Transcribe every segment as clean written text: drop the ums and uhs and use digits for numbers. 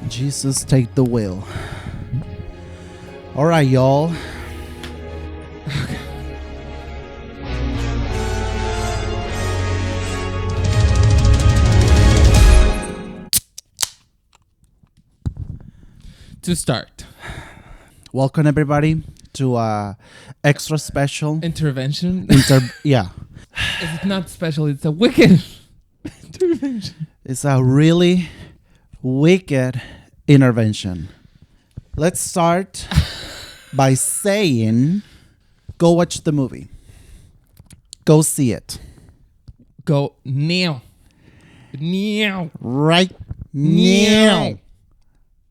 Jesus, take the wheel. All right, y'all. To start, Welcome everybody to extra special intervention. Yeah, It's not special. It's a wicked intervention. it's a really wicked intervention. Let's start by saying, go watch the movie. Go see it. Go now. Now. Right now.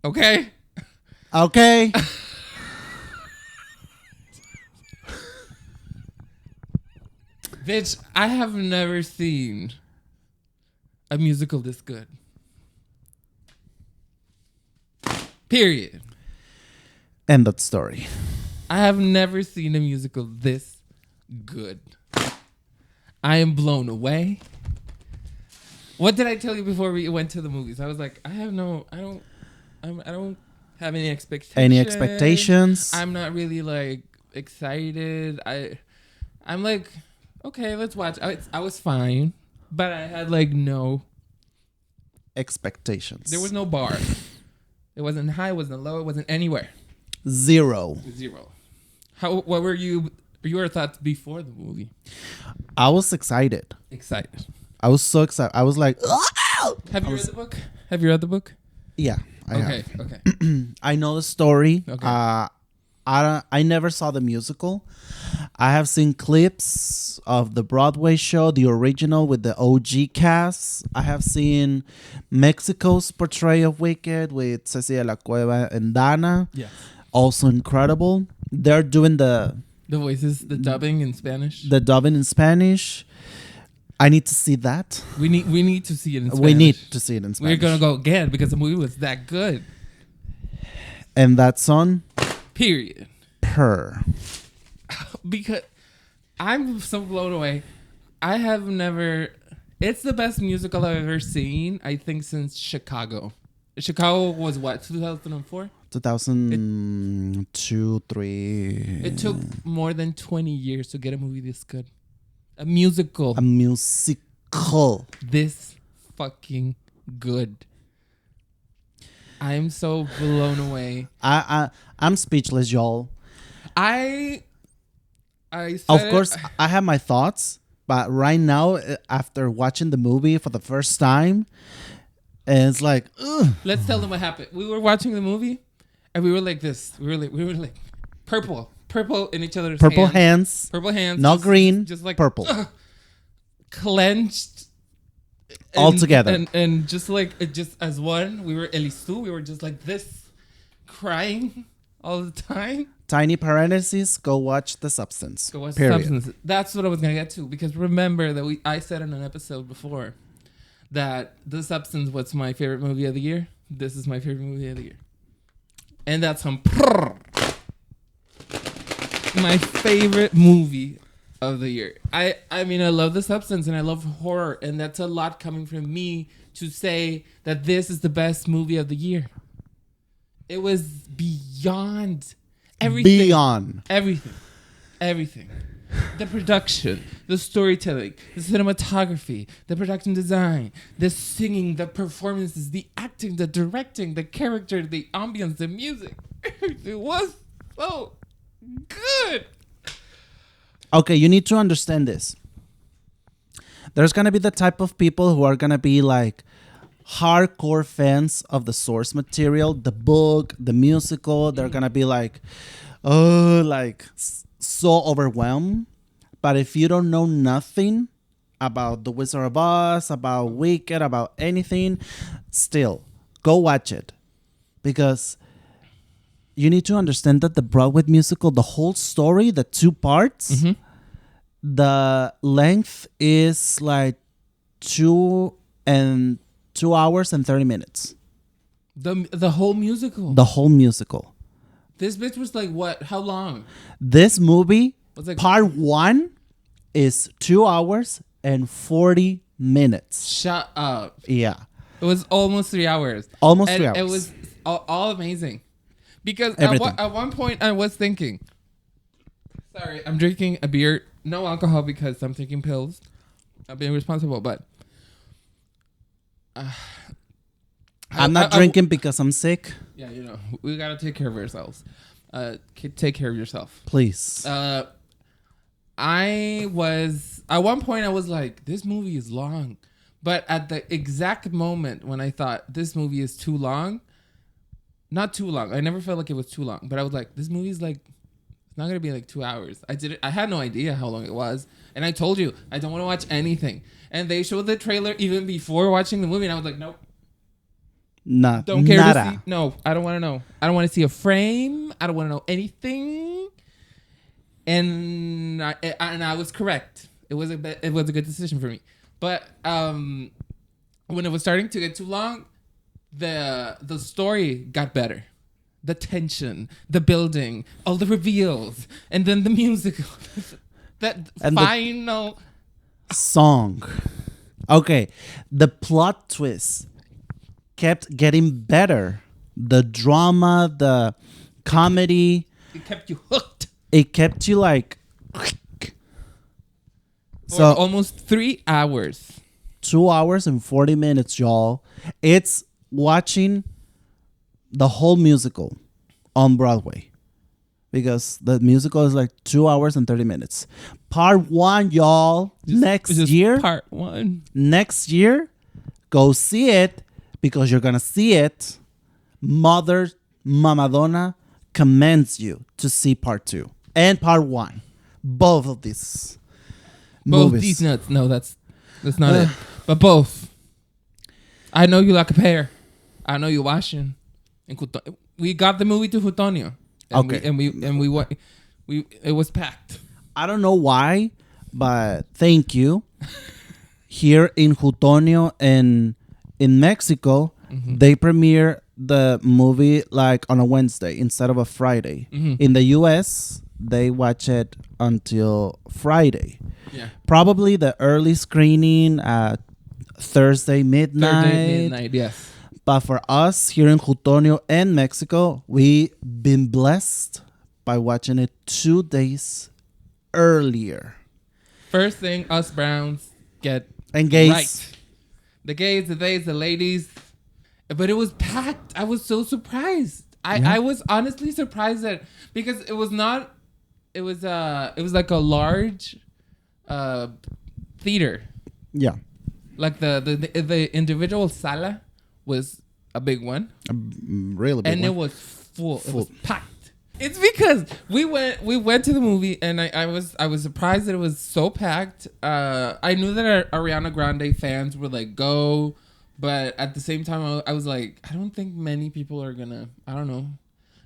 Okay. Okay. Bitch, I have never seen a musical this good. Period. End that story. I have never seen a musical this good. I am blown away. What did I tell you before we went to the movies? I was like, I don't have any expectations. Any expectations? I'm not really like excited. I'm like, okay, let's watch. I was fine, but I had like no Expectations. There was no bar. It wasn't high. It wasn't low. It wasn't anywhere. Zero. What were your thoughts before the movie? I was excited. Excited. I was so excited. I was like, Have you read the book? Yeah, I Okay. have. Okay. I know the story. Okay. I never saw the musical. I have seen clips of the Broadway show, the original with the OG cast. I have seen Mexico's portrayal of Wicked with Cecilia La Cueva and Dana. Yeah. Also incredible. They're doing the voices, the dubbing in Spanish. the dubbing in Spanish. I need to see that. We need to see it in Spanish. We need to see it in Spanish. We're gonna go again because the movie was that good. And that's on Period. Per. Because I'm so blown away. I have never. It's the best musical I've ever seen. I think since Chicago. Chicago was what, 2004? 2002, 3. It took more than 20 years to get a movie this good. A musical A musical. this fucking good. I'm so blown away. I'm speechless, y'all. I Of said course, I have my thoughts, but right now, after watching the movie for the first time, it's like, ugh. Let's tell them what happened. We were watching the movie, and we were like this. We were like purple in each other's Purple hands. hands, Purple hands, not just, green, just like purple, clenched all together. and just like just as one. We were Elistu. We were just like this, crying all the time. Tiny parentheses. Go watch The Substance. Go watch Period. Substance. That's what I was gonna get to, because remember that I said in an episode before that The Substance was my favorite movie of the year. This is my favorite movie of the year, and that's my favorite movie of the year. I mean, I love The Substance and I love horror, and that's a lot coming from me to say that this is the best movie of the year. It was beyond everything. Beyond. Everything. The production, the storytelling, the cinematography, the production design, the singing, the performances, the acting, the directing, the character, the ambience, the music. It was so good. Okay, you need to understand this. There's going to be the type of people who are going to be like hardcore fans of the source material, the book, the musical. They're going to be like, oh, like so overwhelmed. But if you don't know nothing about The Wizard of Oz, about Wicked, about anything, still go watch it. Because you need to understand that the Broadway musical, the whole story, the 2 parts, the length is like 2 hours and 30 minutes. The whole musical. The whole musical. This bitch was like what? How long? This movie, Was like part 1, is 2 hours and 40 minutes. Shut up. Yeah. It was almost 3 hours. Almost And 3 hours. It was all amazing. Because Everything. at one point I was thinking, sorry, I'm drinking a beer, no alcohol because I'm taking pills. I'm being responsible, but I'm not drinking because I'm sick. Yeah, we gotta take care of ourselves. Take care of yourself, please. I was at one point I was like, this movie is long, but at the exact moment when I thought this movie is too long, not too long. I never felt like it was too long, but I was like, this movie's like, it's not gonna be like 2 hours. I had no idea how long it was, and I told you I don't want to watch anything. And they showed the trailer even before watching the movie, and I was like, nope. Don't care nada. to see. No, I don't want to know. I don't want to see a frame. I don't want to know anything. And I was correct. It was a good decision for me. But when it was starting to get too long, the story got better. The tension, the building, all the reveals, and then the musical. That and final song. Okay, the plot twist kept getting better. The drama, the comedy. It kept you hooked. It kept you like. So almost 3 hours. 2 hours and 40 minutes, y'all. It's watching the whole musical on Broadway. Because the musical is like 2 hours and 30 minutes. Part 1, y'all. Next year. Part 1. Next year, go see it. Because you're going to see it. Mother Mamadonna commends you to see part 2 and part 1. Both of these movies. These nuts. No, that's not it. But both. I know you like a pair. I know you're watching. We got the movie to Jutonio. Okay. It was packed. I don't know why, but thank you. Here in Jutonio and in Mexico, they premiere the movie like on a Wednesday instead of a Friday. In the US, they watch it until Friday. Yeah. Probably the early screening at Thursday midnight. Yes. But for us here in Jutonio and Mexico, we've been blessed by watching it 2 days earlier. First thing, us Browns get and gays. Right. The gays, the theys, the ladies. But it was packed. I was so surprised. I was honestly surprised that because it was like a large theater. Yeah. Like the individual sala was a big one. Really big and one. It was full. It was packed. It's because we went to the movie and I was surprised that it was so packed. I knew that our Ariana Grande fans were like go, but at the same time I was like, I don't think many people are gonna, I don't know,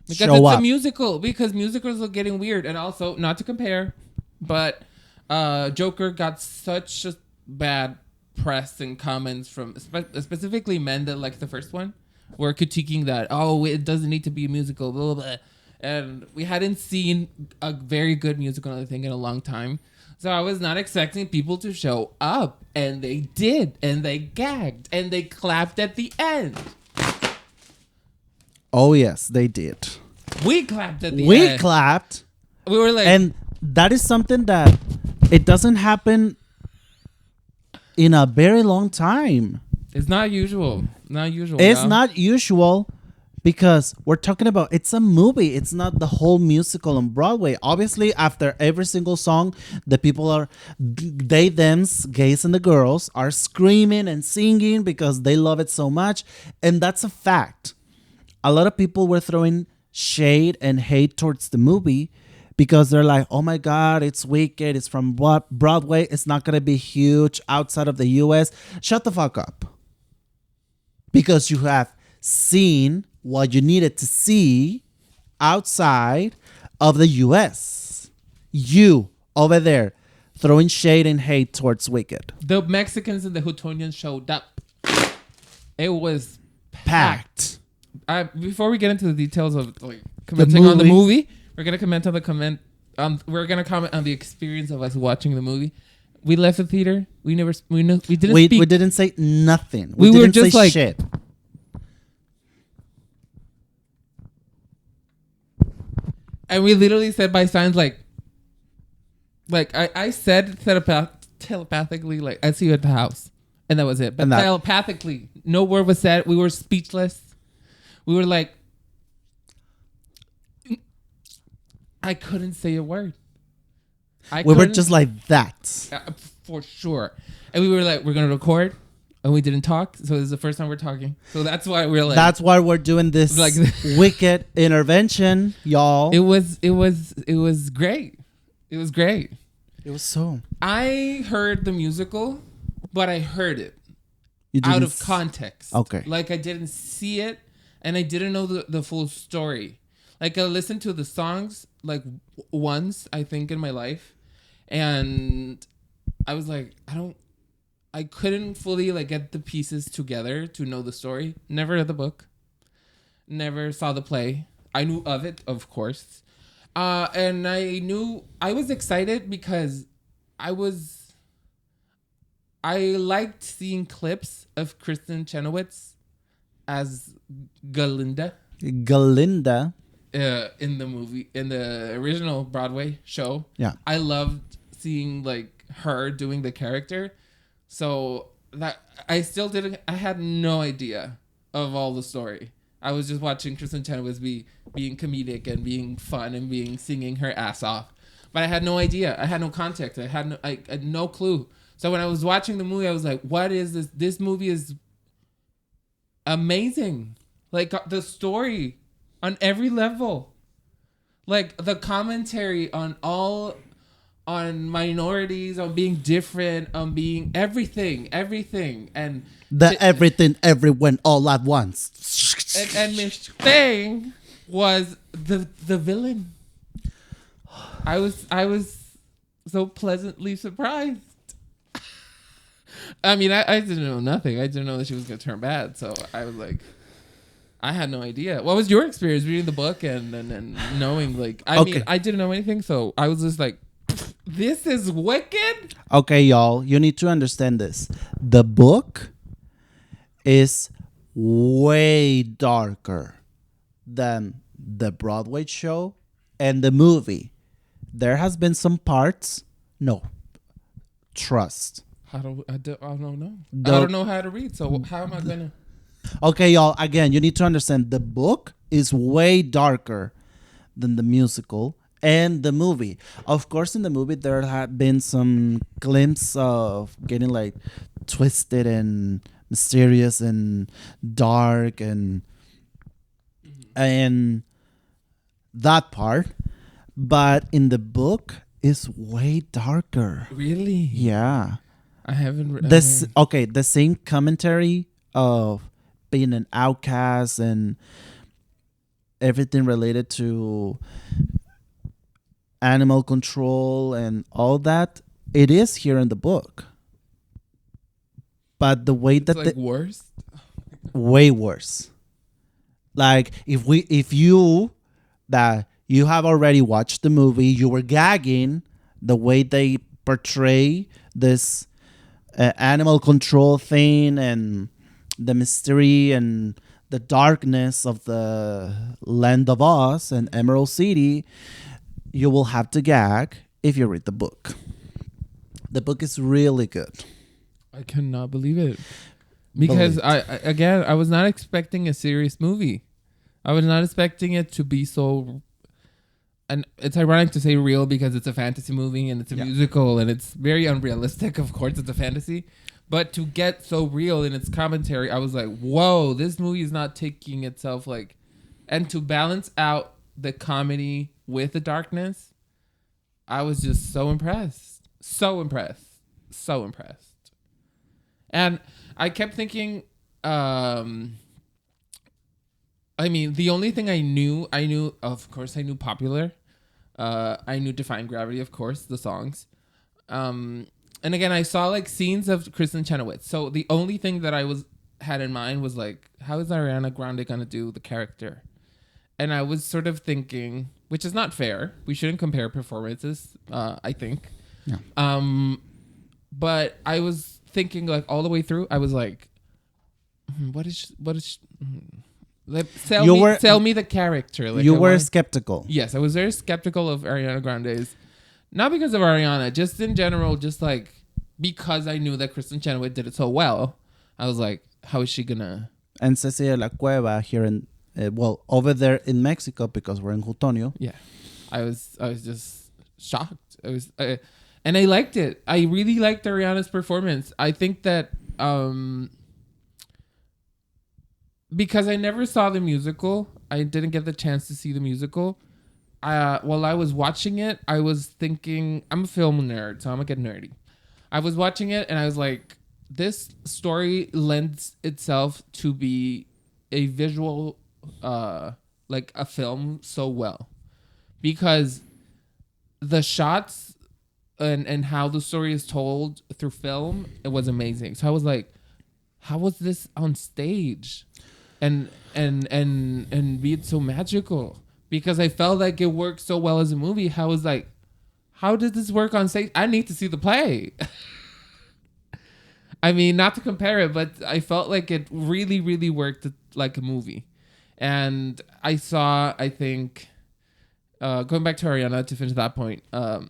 because it's a musical. Because musicals are getting weird, and also not to compare, but Joker got such a bad press and comments from specifically men that like the first one were critiquing that it doesn't need to be a musical, blah, blah, blah. And we hadn't seen a very good musical, I think, in a long time. So I was not expecting people to show up. And they did. And they gagged. And they clapped at the end. Oh, yes, they did. We clapped at the end. We clapped. We were like... And that is something that it doesn't happen in a very long time. It's not usual. It's not usual. Because we're talking about, it's a movie. It's not the whole musical on Broadway. Obviously, after every single song, the people are, they, thems, gays and the girls, are screaming and singing because they love it so much. And that's a fact. A lot of people were throwing shade and hate towards the movie because they're like, oh my God, it's wicked. It's from Broadway. It's not going to be huge outside of the US. Shut the fuck up. Because you have seen what you needed to see outside of the US. You over there throwing shade and hate towards Wicked. The Mexicans and the Houtonians showed up. It was packed. Before we get into the details of like commenting on the movie, we're gonna comment on we're gonna comment on the experience of us watching the movie. We left the theater. We didn't speak. We didn't say nothing. We were didn't just say like shit. And we literally said by signs, like I said telepathically, like, I see you at the house. And that was it. But telepathically, no word was said. We were speechless. We were like, I couldn't say a word. We were just like that. For sure. And we were like, we're going to record. And we didn't talk. So this is the first time we're talking. So that's why we're like. That's why we're doing this like wicked intervention, y'all. It was great. It was great. It was so. I heard the musical, but I heard it out of context. Okay. Like I didn't see it and I didn't know the full story. Like I listened to the songs like once, I think, in my life. And I was like, I couldn't fully like get the pieces together to know the story. Never read the book. Never saw the play. I knew of it, of course. And I was excited because I liked seeing clips of Kristen Chenoweth as Galinda. Galinda. In the movie, in the original Broadway show. Yeah. I loved seeing like her doing the character. So that I had no idea of all the story. I was just watching Kristen Chenoweth being comedic and being fun and singing her ass off. But I had no idea. I had no context. I had no clue. So when I was watching the movie, I was like, what is this? This movie is amazing. Like the story on every level. Like the commentary on minorities, on being different, on being everything. And everything, everyone, all at once. And Miss Thing was the villain. I was so pleasantly surprised. I mean, I didn't know nothing. I didn't know that she was gonna turn bad. So I was like, I had no idea. What was your experience reading the book and knowing like I mean I didn't know anything, so I was just like, this is wicked. Okay, y'all, you need to understand this. The book is way darker than the Broadway show and the movie. There has been some parts. No, trust. I don't know. I don't know how to read. So how am I gonna? Okay, y'all. Again, you need to understand the book is way darker than the musical and the movie. Of course, in the movie there had been some glimpse of getting like twisted and mysterious and dark and that part. But in the book is way darker. Really? Yeah. I haven't read this. Okay, the same commentary of being an outcast and everything related to animal control and all that, it is here in the book. But the way that like worse? Way worse. Like if you have already watched the movie, you were gagging the way they portray this animal control thing and the mystery and the darkness of the Land of Oz and Emerald City. You will have to gag if you read the book. The book is really good. I cannot believe it. Because I was not expecting a serious movie. I was not expecting it to be so, and it's ironic to say real because it's a fantasy movie and it's a musical and it's very unrealistic. Of course, it's a fantasy. But to get so real in its commentary, I was like, whoa, this movie is not taking itself like, and to balance out the comedy with the darkness, I was just so impressed. So impressed. So impressed. And I kept thinking, I mean, the only thing I knew, of course, I knew Popular. I knew Defying Gravity, of course, the songs. And again, I saw like scenes of Kristen Chenoweth. So the only thing that I had in mind was like, how is Ariana Grande gonna do the character? And I was sort of thinking, which is not fair. We shouldn't compare performances. I think. Yeah. But I was thinking like all the way through. I was like, what is? Like, You sell me the character. Like, you I were want- skeptical. Yes, I was very skeptical of Ariana Grande's. Not because of Ariana, just in general, just like because I knew that Kristen Chenoweth did it so well. I was like, how is she gonna? And Ceci de la Cueva here in, over there in Mexico, because we're in Jutonio. Yeah, I was just shocked. And I liked it. I really liked Ariana's performance. I think that because I never saw the musical, I didn't get the chance to see the musical. While I was watching it, I was thinking, I'm a film nerd, so I'm gonna get nerdy. I was watching it and I was like, this story lends itself to be a visual, like a film so well, because the shots and how the story is told through film, it was amazing. So I was like, how was this on stage? And be it so magical, because I felt like it worked so well as a movie. How was like, how did this work on stage? I need to see the play. I mean, not to compare it, but I felt like it really, really worked like a movie. And I saw, I think, going back to Ariana to finish that point, like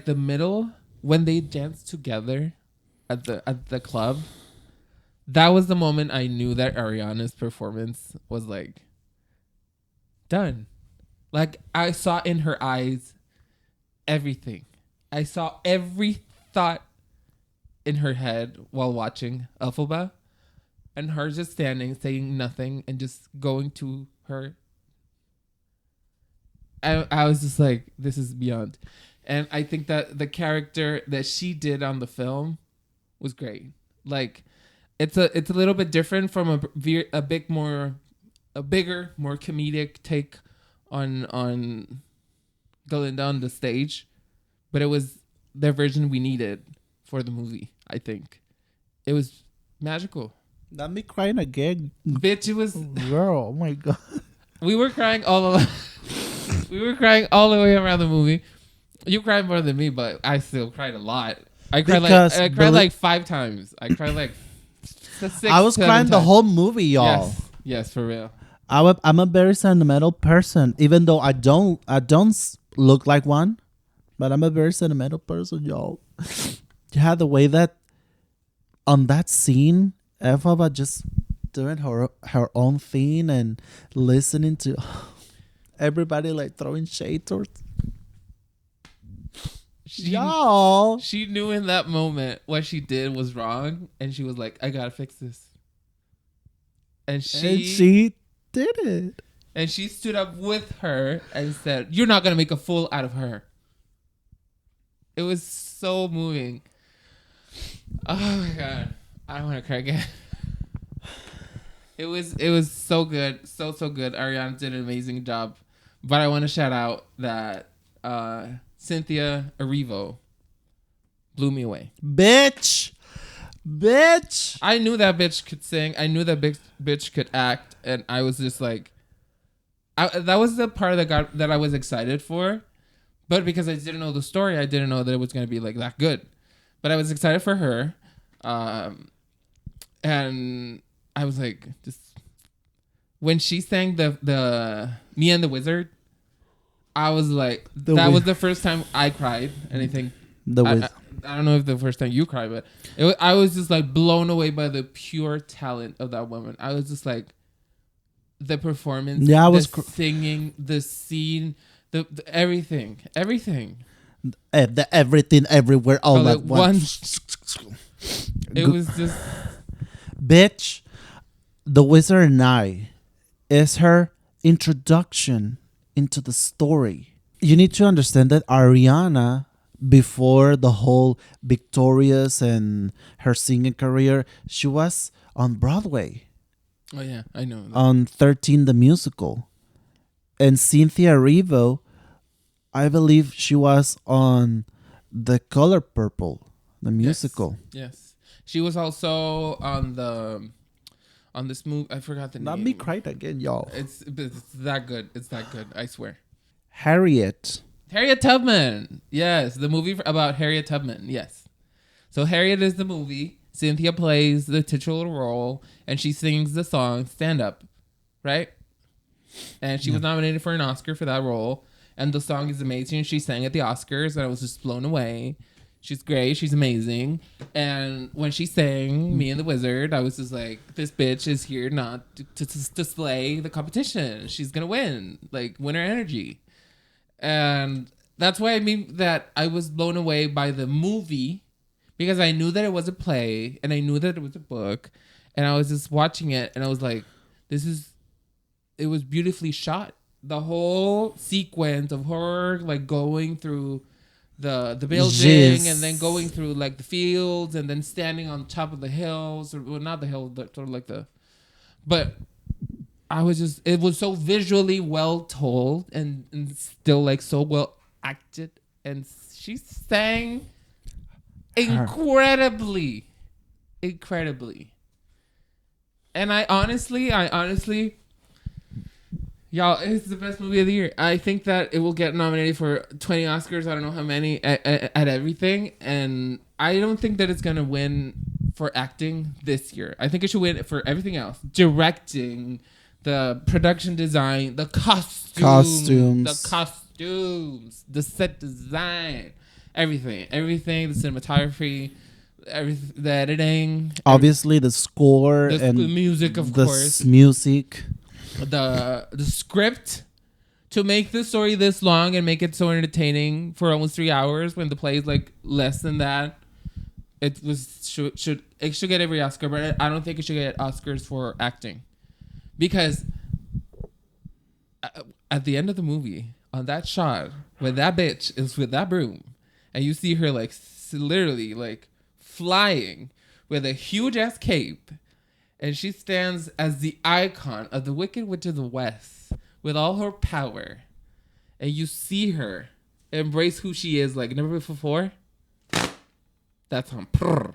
the middle when they danced together at the club, that was the moment I knew that Ariana's performance was like done. Like, I saw in her eyes everything. I saw every thought in her head while watching Elphaba, and her just standing, saying nothing, and just going to her. I was just like, this is beyond. And I think that the character that she did on the film was great. Like, it's a little bit different from a bigger, more comedic take on Glinda on the stage, but it was the version we needed for the movie. I think it was magical. Not me crying again, Bitch, it was. girl. Oh my god. We were crying all the we were crying all the way around the movie. You cried more than me, but I still cried a lot. I cried like 5 times. I cried like 6. I was crying the whole movie, y'all. Yes, for real. I'm a very sentimental person, even though I don't look like one, but I'm a very sentimental person, y'all. Yeah, the way that on that scene, Eva just doing her own thing and listening to everybody like throwing shade towards y'all. She knew in that moment what she did was wrong, and she was like, I gotta fix this. And she did it. And she stood up with her and said, you're not gonna make a fool out of her. It was so moving. Oh my god. I want to cry again. It was so good. So good. Ariana did an amazing job. But I want to shout out that Cynthia Erivo blew me away. Bitch. I knew that bitch could sing. I knew that bitch could act. And I was just like, that was the part that I was excited for. But because I didn't know the story, I didn't know that it was going to be like that good. But I was excited for her. And I was like, just when she sang the Me and the Wizard, I was like, was the first time I cried. And I think I don't know if the first time you cried, but I was just like blown away by the pure talent of that woman. I was just like, the performance, singing, the scene, the everything. The everything, everywhere, all at once. It was just... Bitch, The Wizard and I is her introduction into the story. You need to understand that Ariana, before the whole Victorious and her singing career, she was on Broadway. Oh yeah, I know. On 13 the musical. And Cynthia Erivo, I believe she was on The Color Purple, the musical. Yes. She was also on this movie. I forgot the name. Not me cried again, y'all. It's that good. It's that good. I swear. Harriet Tubman. Yes, the movie about Harriet Tubman. Yes. So Harriet is the movie, Cynthia plays the titular role, and she sings the song "Stand Up," right? And she was nominated for an Oscar for that role. And the song is amazing. She sang at the Oscars, and I was just blown away. She's great. She's amazing. And when she sang "Me and the Wizard," I was just like, this bitch is here not to display the competition. She's going to win. Like, winner energy. And that's why I mean that I was blown away by the movie, because I knew that it was a play and I knew that it was a book. And I was just watching it, and I was like, it was beautifully shot. The whole sequence of her like going through the building and then going through like the fields and then standing on top of the hills, or well, not the hill, but sort of like but it was so visually well told and still like so well acted, and she sang incredibly. And I honestly y'all, it's the best movie of the year. I think that it will get nominated for 20 Oscars. I don't know how many at everything. And I don't think that it's going to win for acting this year. I think it should win for everything else. Directing, the production design, the costumes, the set design, everything, the cinematography, the editing. Obviously, the score and the music, of course. Music. The script to make the story this long and make it so entertaining for almost 3 hours when the play is like less than that. It should get every Oscar, but I don't think it should get Oscars for acting, because at the end of the movie, on that shot when that bitch is with that broom and you see her like literally like flying with a huge ass cape. And she stands as the icon of the Wicked Witch of the West with all her power. And you see her embrace who she is like never before. That's on prrr.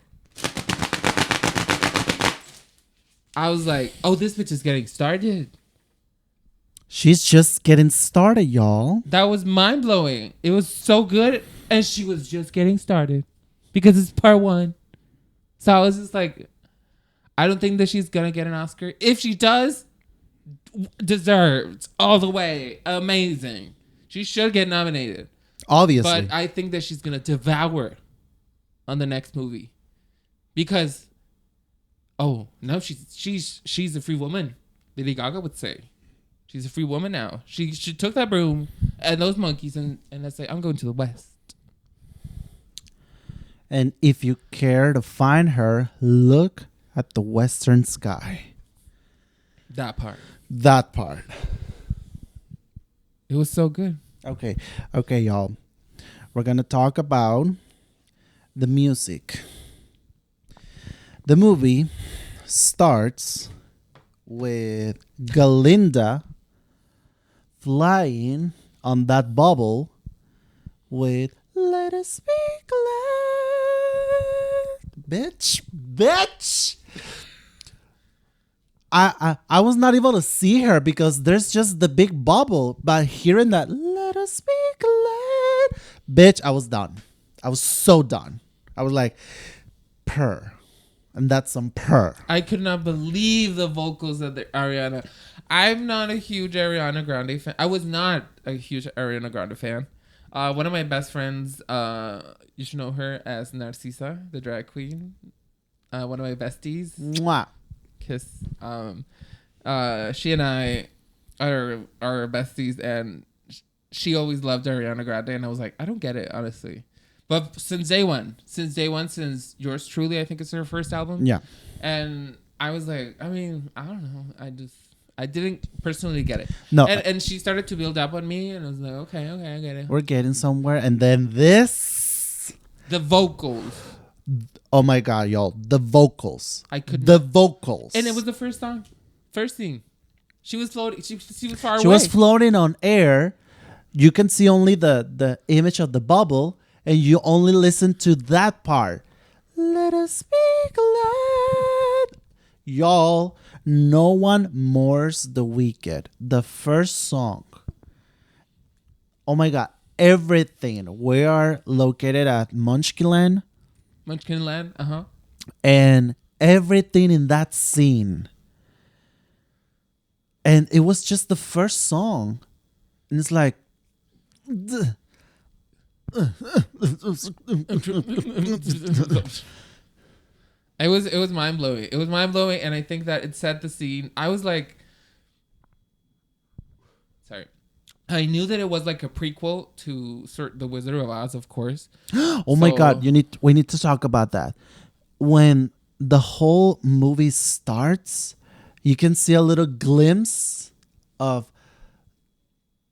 I was like, oh, this bitch is getting started. She's just getting started, y'all. That was mind-blowing. It was so good. And she was just getting started. Because it's part 1. So I was just like, I don't think that she's gonna get an Oscar. If she does, deserved all the way. Amazing. She should get nominated. Obviously. But I think that she's gonna devour on the next movie. Because no, she's a free woman. Lady Gaga would say. She's a free woman now. She took that broom and those monkeys and I say, I'm going to the West. And if you care to find her, look at the western sky. That part. It was so good. Okay, y'all. We're going to talk about the music. The movie starts with Galinda flying on that bubble with "Let us speak loud." Bitch. I was not able to see her because there's just the big bubble. But hearing that "Let us speak loud," bitch, I was done. I was so done. I was like, purr. And that's some purr. I could not believe the vocals of the Ariana. I'm not a huge Ariana Grande fan. I was not a huge Ariana Grande fan. One of my best friends, you should know her as Narcisa, the drag queen. One of my besties. Mwah. Kiss. She and I are besties, and she always loved Ariana Grande, and I was like, I don't get it, honestly. But since day one, since Yours Truly, I think it's her first album. Yeah. And I was like, I mean, I don't know. I didn't personally get it. No. And she started to build up on me, and I was like, okay, I get it. We're getting somewhere. And then this. The vocals. Oh my God, y'all. The vocals. The vocals. And it was the first song. First thing. She was floating. She was far away. She was floating on air. You can see only the image of the bubble. And you only listen to that part. Let us speak loud. Y'all, no one mourns the wicked. The first song. Oh my God. Everything. We are located at Munchkinland. Munchkinland. Uh-huh. and everything in that scene. And it was just the first song. And it's like, It was mind blowing. It was mind blowing, and I think that it set the scene. I was like, sorry, I knew that it was like a prequel to The Wizard of Oz, of course. oh my God, we need to talk about that. When the whole movie starts, you can see a little glimpse of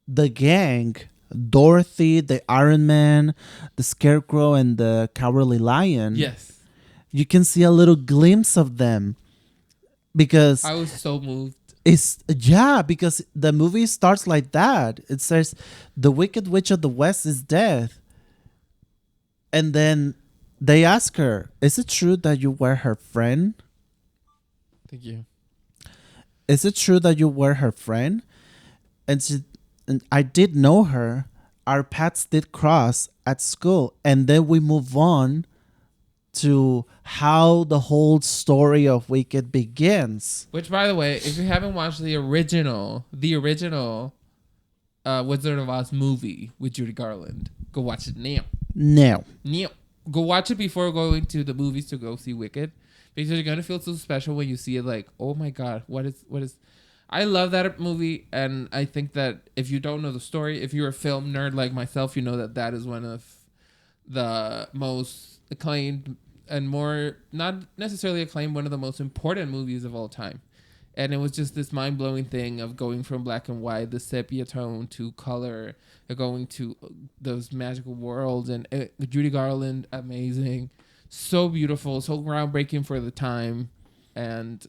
the gang, Dorothy, the Iron Man, the Scarecrow, and the Cowardly Lion. Yes, You can see a little glimpse of them because I was so moved. because the movie starts like that. It says the Wicked Witch of the West is dead. And then they ask her, "Is it true that you were her friend? Thank you. Is it true that you were her friend?" And I did know her. Our paths did cross at school, and then we move on to how the whole story of Wicked begins. Which, by the way, if you haven't watched the original Wizard of Oz movie with Judy Garland, go watch it now. Now, Go watch it before going to the movies to go see Wicked, because you're gonna feel so special when you see it. Like, oh my God, what is? I love that movie, and I think that if you don't know the story, if you're a film nerd like myself, you know that is one of the most acclaimed and more not necessarily acclaimed, one of the most important movies of all time. And it was just this mind-blowing thing of going from black and white, the sepia tone, to color, going to those magical worlds. And Judy Garland, amazing. So beautiful, so groundbreaking for the time. And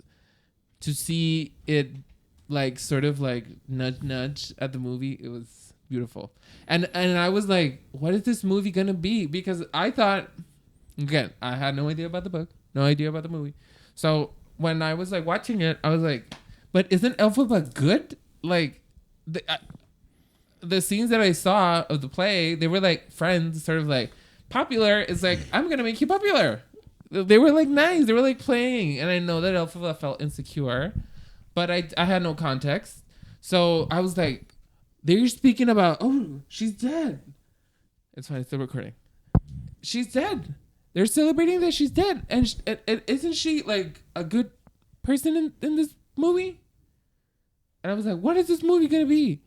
to see it like sort of like nudge at the movie, it was beautiful. And I was like, what is this movie going to be? Because I thought, again, I had no idea about the book, no idea about the movie. So when I was like watching it, I was like, but isn't Elphaba good? Like the scenes that I saw of the play, they were like friends, sort of like popular. It's like, I'm going to make you popular. They were like nice. They were like playing. And I know that Elphaba felt insecure, but I had no context. So I was like, they're speaking about, oh, she's dead. It's fine. It's still recording. She's dead. They're celebrating that she's dead. And isn't she like a good person in this movie? And I was like, what is this movie going to be?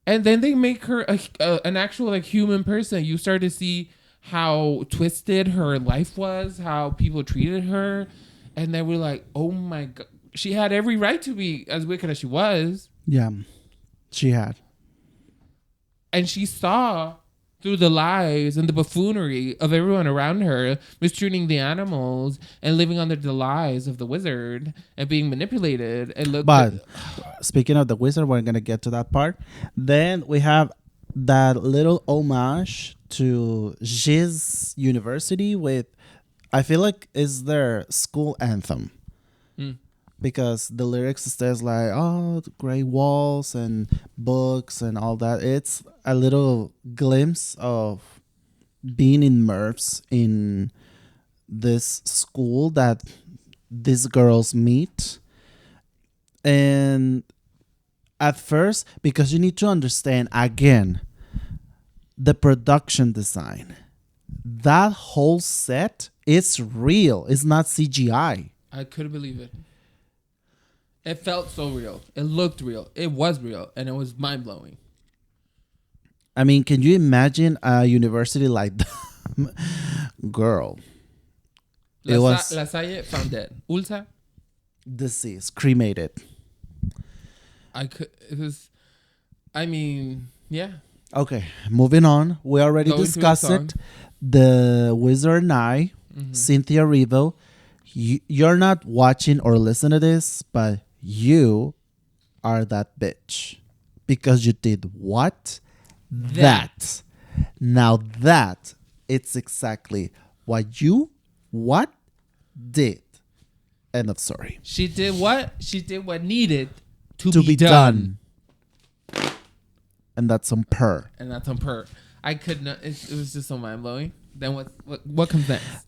And then they make her an actual like human person. You start to see how twisted her life was, how people treated her. And then we're like, oh my God. She had every right to be as wicked as she was. yeah, she had. And she saw through the lies and the buffoonery of everyone around her, mistreating the animals and living under the lies of the wizard and being manipulated. And look, But speaking of the wizard, we're gonna get to that part. Then we have that little homage to Giz University with, I feel like, is their school anthem. Because the lyrics says like, oh, gray walls and books and all that. It's a little glimpse of being immersed in this school that these girls meet. And at first, because you need to understand again, the production design, that whole set is real. It's not CGI. I couldn't believe it. It felt so real. It looked real. It was real. And it was mind-blowing. I mean, can you imagine a university like that? Girl. It was La Salle found dead. Ulsa, deceased, cremated. Yeah. Okay, moving on. We already Going to the discussed song. it. The Wizard and I, Cynthia Erivo. You're not watching or listening to this, but you are that bitch. Because you did what? That. Now that, it's exactly what did. End of story. She did what? She did what needed to To be be done. done. And that's on per. And that's on per. I could not. It was just so mind blowing. Then what comes next?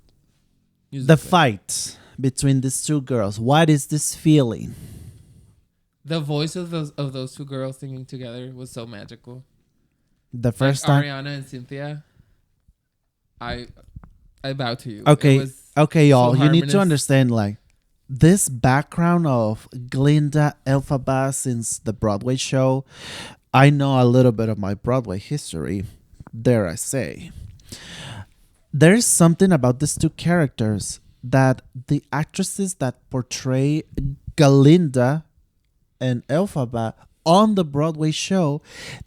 The musically. fight between these two girls. What is this feeling? The voice of those two girls singing together was so magical. The Like first time. Ariana and Cynthia, I I bow to you. It Okay, was okay, so y'all. You need to harmonious. understand, like, this background of Glinda Elphaba since the Broadway show. I know a little bit of my Broadway history, dare I say. There's something about these two characters that the actresses that portray Galinda and Elphaba on the Broadway show,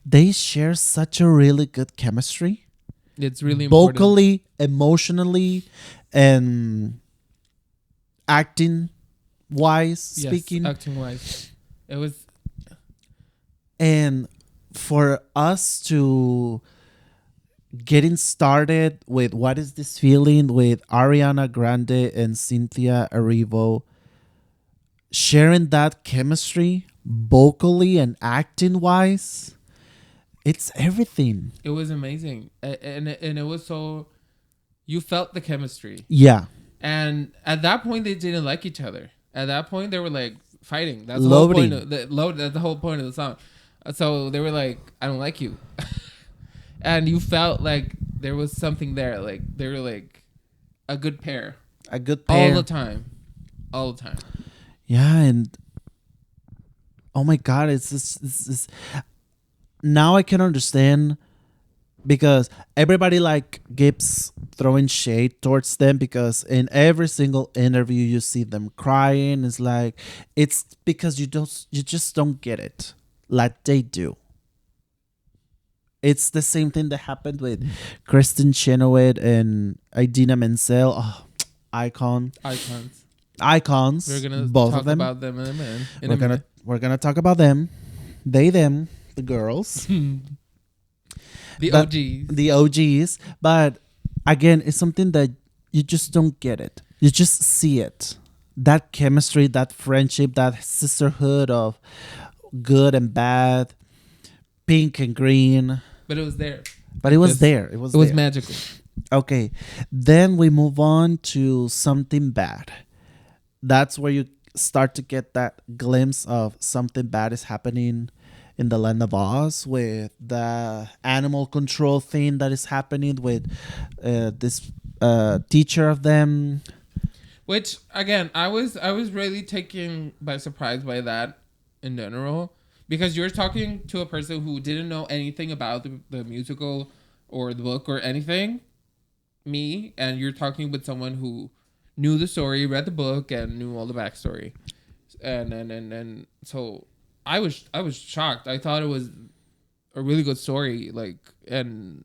they share such a really good chemistry, It's really important. vocally, emotionally, and acting wise Yes, speaking. acting wise, it was. And for us to getting started with what is this feeling with Ariana Grande and Cynthia Erivo sharing that chemistry vocally and acting wise, it's everything. It was amazing, and it was so. You felt the chemistry, Yeah. and at that point they didn't like each other. At that point they were like fighting. That's the whole Loading. point of the load. That's the whole point of the song. So they were like, "I don't like you," and you felt like there was something there. Like they were like a good pair A good all pair. the time, all the time. Yeah, and oh my god, it's now I can understand because everybody like keeps throwing shade towards them because in every single interview you see them crying. It's like it's because you just don't get it like they do. It's the same thing that happened with Kristen Chenoweth and Idina Menzel. Oh, Icons. icons, We're gonna both talk of them. about them in a minute. We're gonna talk about them, they, them, the girls, The but OGs. the OGs. But again, it's something that you just don't get it. You just see it. That chemistry, that friendship, that sisterhood of good and bad, pink and green. But it was there. But it was Yes. there. It was It was there. magical. Okay. Then we move on to something bad. That's where you start to get that glimpse of something bad is happening in the land of Oz with the animal control thing that is happening with this teacher of them. Which again, I was really taken by surprise by that in general because you're talking to a person who didn't know anything about the musical or the book or anything, me, and you're talking with someone who knew the story, read the book, and knew all the backstory, and so I was shocked. I thought it was a really good story, like and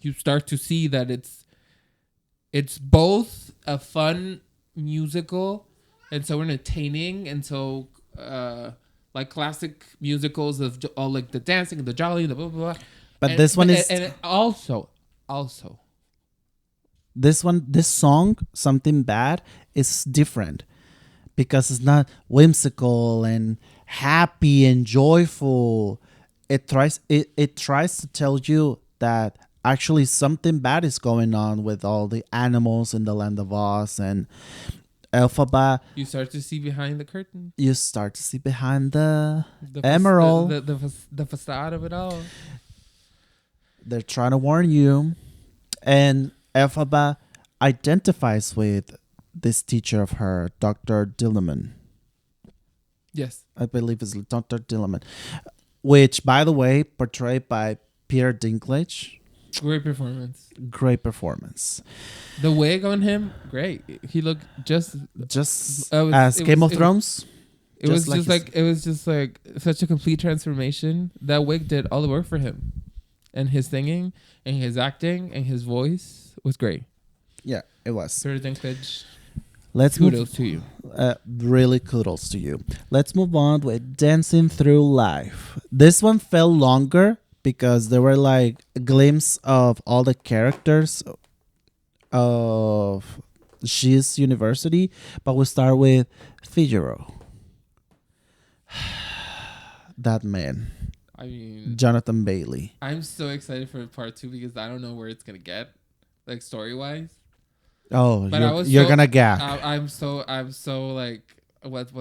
you start to see that it's both a fun musical and so entertaining and so like classic musicals of all like the dancing, the jolly, the blah blah blah. But And, this one is and it also this song, Something Bad, is different because it's not whimsical and happy and joyful. It tries to tell you that actually something bad is going on with all the animals in the land of Oz and Elphaba. you start to see behind the curtain, You start to see behind the the emerald. the facade of it all. They're trying to warn you. And Elphaba identifies with this teacher of her, Dr. Dillerman. Yes, I believe it's Dr. Dillerman. Which, by the way, portrayed by Peter Dinklage. great performance. Great performance. The wig on him, great. He looked just Just it was- as it Game was- of Thrones. It was Just just like like it was just like such a complete transformation. That wig did all the work for him, and his singing and his acting and his voice was great. Yeah, it was. Peter Dinklage, Let's kudos move. to you. Really kudos to you. Let's move on with Dancing Through Life. This one felt longer because there were like a glimpse of all the characters of She's University, but we'll start with Figaro. That man, I mean, Jonathan Bailey. I'm so excited for part 2 because I don't know where it's gonna get, like story wise. Oh, But I was you're so, gonna gag. I'm so like, what's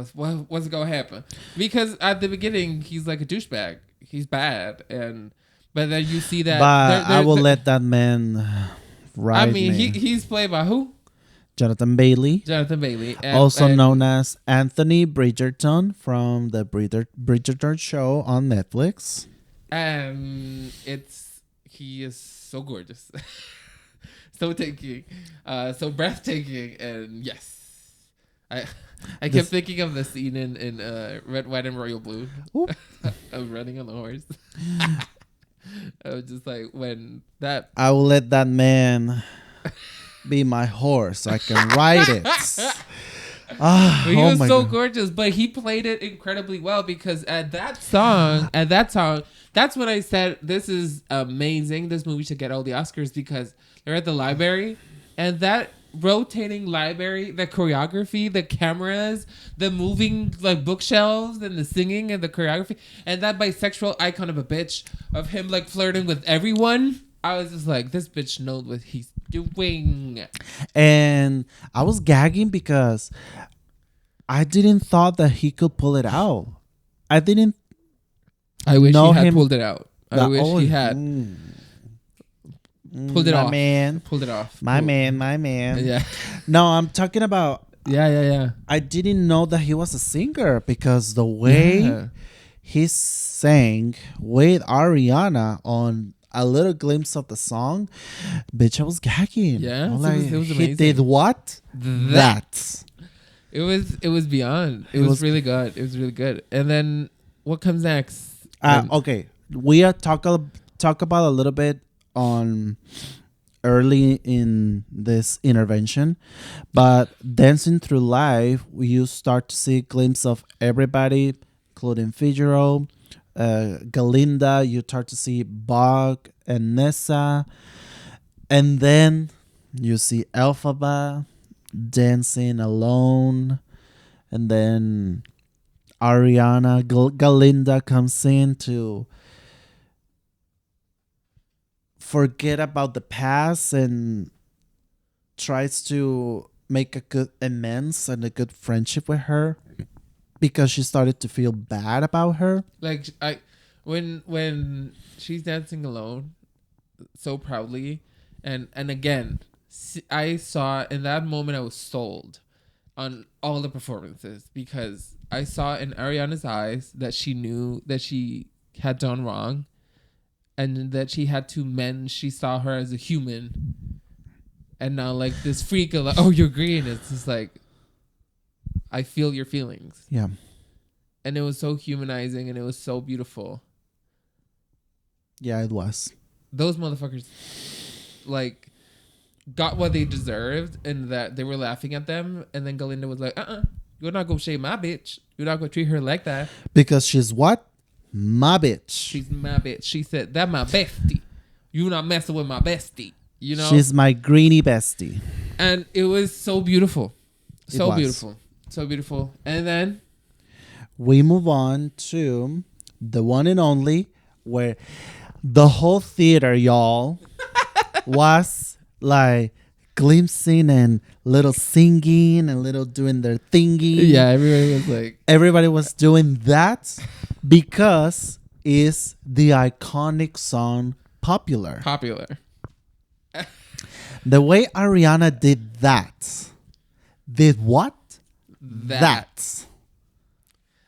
gonna happen? Because at the beginning he's like a douchebag. He's bad, but then you see that But I will let that man I ride mean, me. he's played by who? Jonathan Bailey, Jonathan Bailey, also known as Anthony Bridgerton from the Bridgerton show on Netflix. and he is so gorgeous, so taking, so breathtaking, and yes, I I kept thinking of the scene in Red, White, and Royal Blue of running on the horse. I was just like when that I will let that man be my horse so I can ride it. He was so God. gorgeous, but he played it incredibly well because at that song, that's when I said this is amazing. This movie should get all the Oscars because they're at the library, and that rotating library, the choreography, the cameras, the moving like bookshelves, and the singing and the choreography, and that bisexual icon of a bitch of him like flirting with everyone. I was just like, this bitch knows what he's doing. And I was gagging because I didn't thought that he could pull it out. I didn't I wish know he had him pulled it out. I wish he had pulled it my off. man. Pulled it off. My man. Yeah. No, I'm talking about Yeah. I didn't know that he was a singer because the way he sang with Ariana on a little glimpse of the song, bitch, I was gagging. Yeah, I'm it was he amazing. did what? That. It was beyond. It was really good. It was really good. And then what comes next? Okay, we are talk about a little bit on early in this intervention, but dancing through life, you start to see a glimpse of everybody, including Figaro, Galinda. You start to see Bog and Nessa, and then you see Elphaba dancing alone, and then Ariana Galinda comes in to forget about the past and tries to make a good amends and a good friendship with her because she started to feel bad about her. Like when she's dancing alone so proudly, and again, I saw in that moment I was sold on all the performances because I saw in Ariana's eyes that she knew that she had done wrong and that she had to mend. She saw her as a human, and now like this freak of like, oh, you're green. It's just like, I feel your feelings. Yeah. And it was so humanizing and it was so beautiful. Yeah, it was. Those motherfuckers like got what they deserved and that they were laughing at them, and then Galinda was like, you're not gonna shame my bitch. You're not gonna treat her like that. Because she's what? My bitch. She's my bitch. She said, that my bestie. You not messing with my bestie. You know? She's my greeny bestie. And it was so beautiful. So was. beautiful. So beautiful. And then we move on to the one and only where the whole theater, y'all, was like glimpsing and little singing and little doing their thingy. yeah, everybody was doing that because it's the iconic song Popular. The way Ariana did that. Did what? That.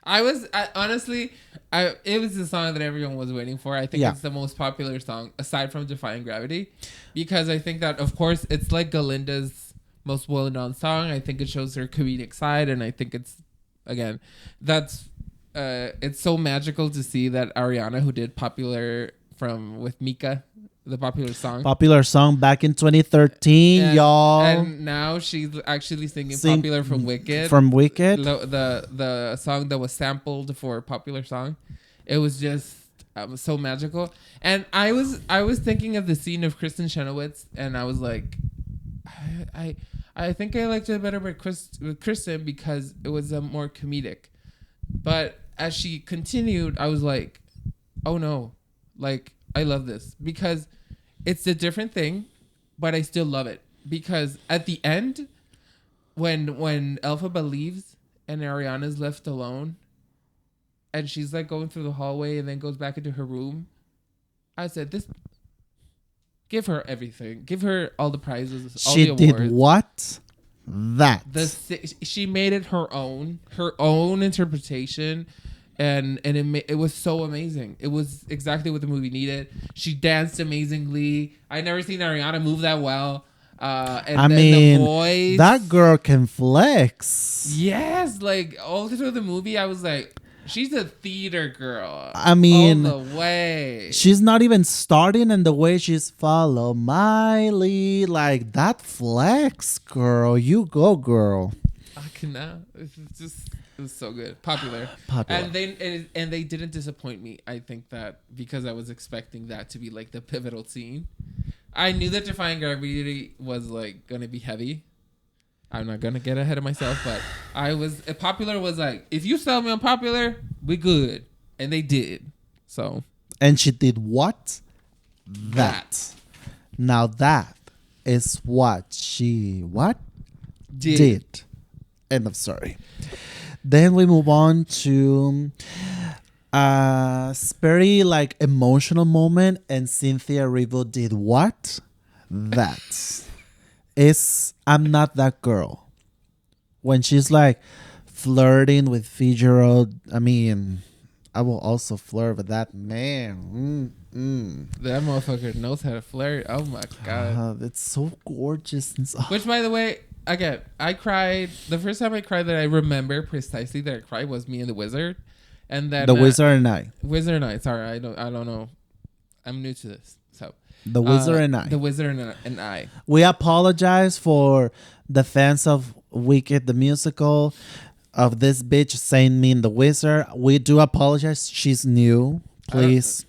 Honestly, it was the song that everyone was waiting for. I think it's the most popular song aside from Defying Gravity, because I think that, of course, it's like Galinda's most well-known song. I think it shows her comedic side, and I think it's, again, it's so magical to see that Ariana, who did Popular with Mika, the popular song back in 2013, y'all, and now she's actually singing Popular from Wicked. The song that was sampled for Popular Song. It was just so magical. And I was thinking of the scene of Kristen Chenoweth, and I was like, I think I liked it better with Kristen because it was more comedic. But as she continued, I was like, oh no, like I love this because it's a different thing, but I still love it because at the end, when Elphaba leaves and Ariana's left alone, and she's like going through the hallway and then goes back into her room, I said, "This, give her everything. Give her all the prizes, all She the awards." did what? That. She made it her own interpretation, and it was so amazing. It was exactly what the movie needed. She danced amazingly. I never seen Ariana move that well. And the voice, that girl can flex. yes, like all through the movie, I was like, she's a theater girl. I mean, all the way. She's not even starting, and the way she's follow my lead, like that flex, girl. You go, girl. I cannot. It's just, it was so good. Popular. Popular. And they didn't disappoint me. I think that because I was expecting that to be like the pivotal scene. I knew that Defying Gravity was like gonna be heavy. I'm not gonna get ahead of myself, but Popular was like, if you sell me on Popular, we good. And they did. So. And she did what? That. Now that is what she did. End of story. Then we move on to very like emotional moment, and Cynthia Erivo did what? That is I'm Not That Girl. When she's like flirting with Figaro, I mean, I will also flirt with that man. That motherfucker knows how to flirt. Oh my god. It's so gorgeous. Which, by the way, again, I cried. The first time I cried that I remember precisely that I cried was Me and the Wizard. And then The Wizard and I. Wizard and I. Sorry, I don't know. I'm new to this. So The Wizard and I. The Wizard and I. We apologize for the fans of Wicked the musical, of this bitch saying Me and the Wizard. We do apologize. She's new. Please.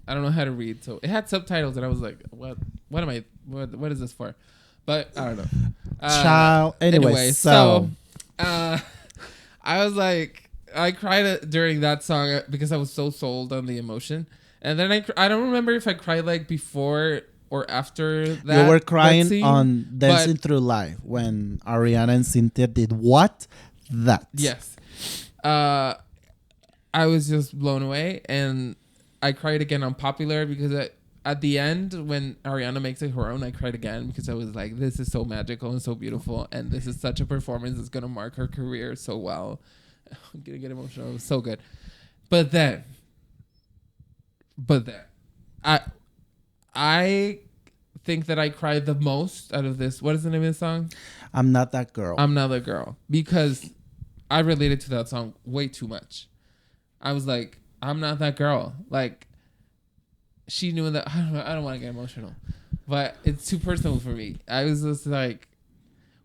I don't know how to read, so it had subtitles, and I was like, "What? What is this for?" But I don't know. Child. Anyway, so I was like, I cried during that song because I was so sold on the emotion, and then I don't remember if I cried like before or after that. You were crying scene, on Dancing Through Life when Ariana and Cynthia did what? That. Yes. I was just blown away, and I cried again on Popular because at the end when Ariana makes it her own, I cried again because I was like, this is so magical and so beautiful, and this is such a performance that's gonna mark her career so well. I'm gonna get emotional. It was so good. But then I think that I cried the most out of this. What is the name of the song? I'm Not That Girl. I'm Not That Girl. Because I related to that song way too much. I was like, I'm not that girl. Like, she knew that. I don't want to get emotional, but it's too personal for me. I was just like,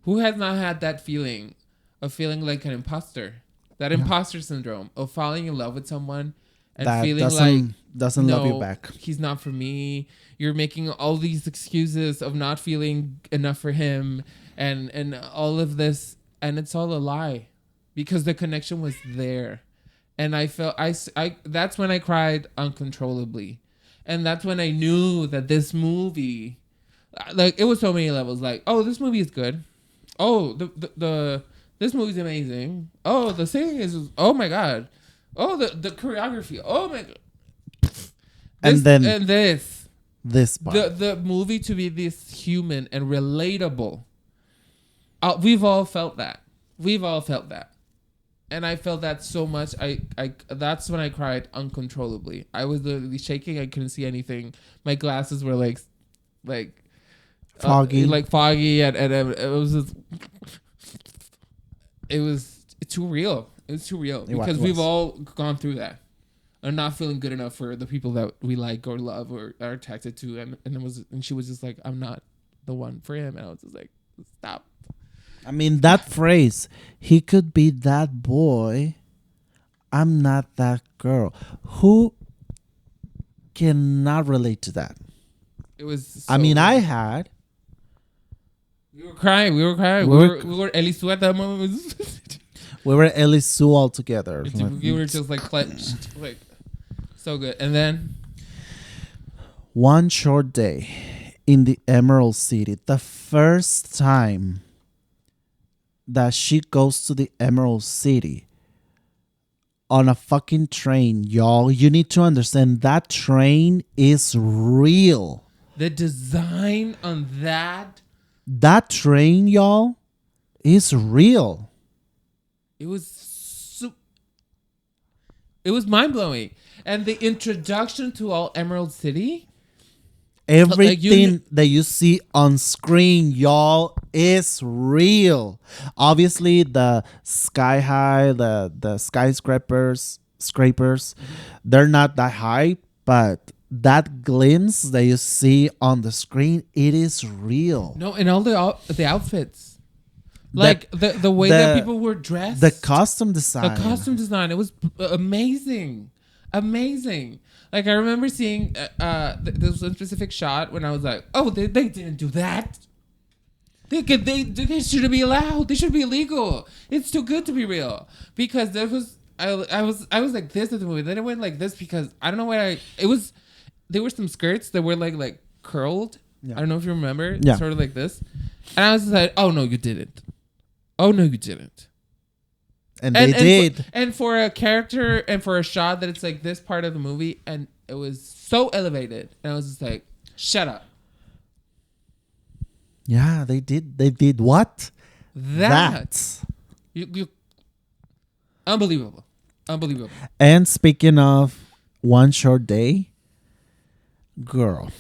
who has not had that feeling of feeling like an imposter? That imposter syndrome of falling in love with someone and that feeling doesn't love you back. He's not for me. You're making all these excuses of not feeling enough for him and all of this, and it's all a lie because the connection was there. And I felt I that's when I cried uncontrollably. And that's when I knew that this movie, like, it was so many levels. Like, oh, this movie is good. Oh, this movie's amazing. Oh, the singing is, oh my god. Oh, the choreography. Oh my god. This part. The movie to be this human and relatable. We've all felt that. And I felt that so much. I that's when I cried uncontrollably. I was literally shaking. I couldn't see anything. My glasses were like foggy, and it was just, it was too real. It was too real because we've all gone through that, and not feeling good enough for the people that we like or love or are attracted to. And she was just like, I'm not the one for him, and I was just like, stop. I mean, that phrase, he could be that boy, I'm not that girl. Who cannot relate to that? It was so, I mean, I had. We were crying. We were Ellie Sue at that moment. We were Ellie Sue all together. We were just like clenched. Like, so good. And then One Short Day. in the Emerald City. The first time that she goes to the Emerald City on a fucking train, y'all, you need to understand that train is real. The design on That train, y'all, is real. it was it was mind blowing, and the introduction to all Emerald City. Everything that you see on screen, y'all, is real. Obviously, the sky high, the scrapers, they're not that high, but that glimpse that you see on the screen, it is real. No, and all the outfits, like the way that people were dressed, the costume design, it was amazing. Like I remember seeing there was a specific shot when I was like, oh, they didn't do that. They shouldn't be allowed. They should be illegal. It's too good to be real. Because there was I was like this at the movie. Then it went like this because I don't know what there were some skirts that were like curled. Yeah. I don't know if you remember. Yeah. Sort of like this. And I was like, oh no, you didn't. Oh no, you didn't. And they did. And for a character and for a shot that it's like this part of the movie, and it was so elevated. And I was just like, shut up. Yeah, they did. They did what? That. You unbelievable. And speaking of One Short Day, girl.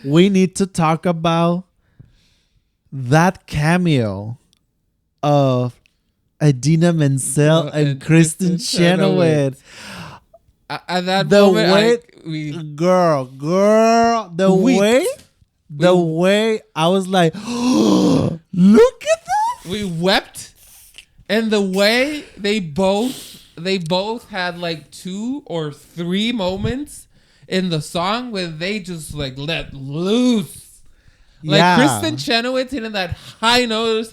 We need to talk about that cameo of Idina Menzel and Kristen Chenoweth. At that The moment, way, the We- way I was like, oh, look at that. we wept, and the way they both had like 2 or 3 moments in the song where they just like let loose. Like Yeah. Kristen Chenoweth hitting that high note.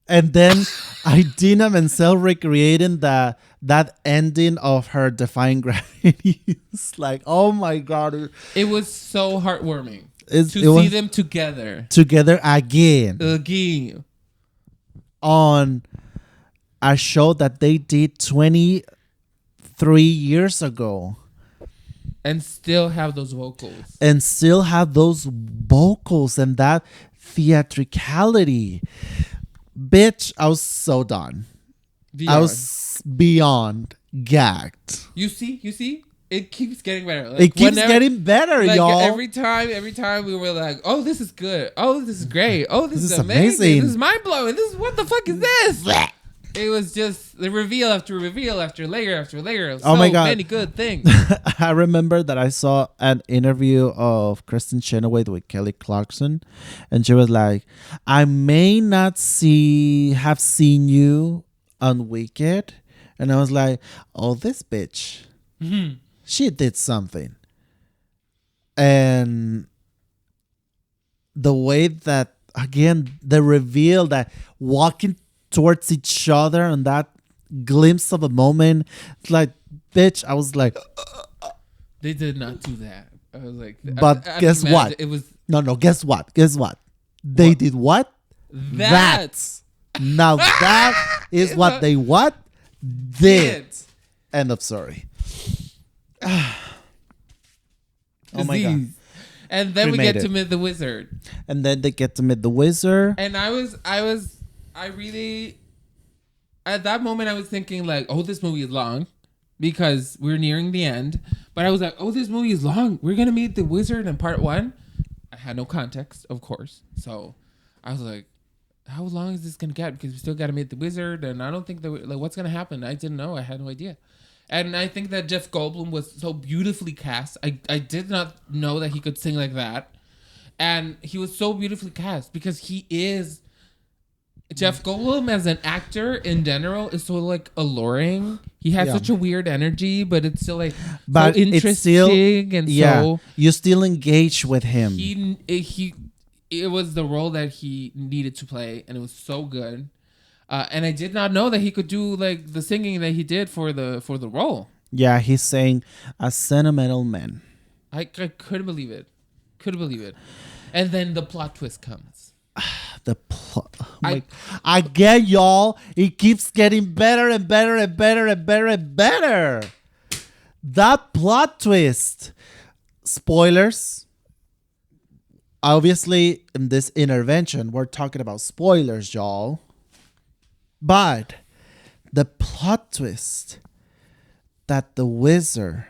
And then Idina Menzel recreating that ending of her Defying Gravity. It's like, oh my God. It was so heartwarming It to was see them together again again. on a show that they did 23 years ago. And still have those vocals. And still have those vocals and that theatricality. Bitch, I was so done. I was beyond gagged. You see? It keeps getting better. Like, It keeps getting better, like, y'all. Every time we were like, oh, this is good. Oh, this is great. Oh, this is amazing. amazing. This is mind-blowing. What the fuck is this? It was just the reveal after reveal after layer after layer of Oh my God. many good things. I remember that I saw an interview of Kristen Chenoweth with Kelly Clarkson, and she was like, I may not have seen you on Wicked. And I was like, oh, this bitch, she did something. And the way that, again, the reveal that walking towards each other and that glimpse of a moment, it's like, bitch, I was like, They did not do that. I was like, but I guess can what? imagine. It was No, guess what? They What? did what? that. Now that is what they what? Did. End of story. Oh my God. Disease. And then we Cremated. get to meet the wizard. And then they get to meet the wizard. And I really, at that moment, I was thinking like, oh, this movie is long because we're nearing the end. But I was like, oh, this movie is long. We're going to meet the wizard in part 1. I had no context, of course. So I was like, how long is this going to get? Because we still got to meet the wizard. And I don't think that, like, what's going to happen? I didn't know. I had no idea. And I think that Jeff Goldblum was so beautifully cast. I did not know that he could sing like that. And he was so beautifully cast because he is... Jeff Goldblum as an actor in general is so like alluring. He has such a weird energy, but it's still like so interesting and so you still engage with him. it was the role that he needed to play, and it was so good. And I did not know that he could do like the singing that he did for the role. Yeah, he's saying a sentimental man. I couldn't believe it. Couldn't believe it. And then the plot twist comes. The plot. I get y'all. It keeps getting better and better and better and better and better. That plot twist. Spoilers. Obviously, in this intervention, we're talking about spoilers, y'all. But the plot twist that the wizard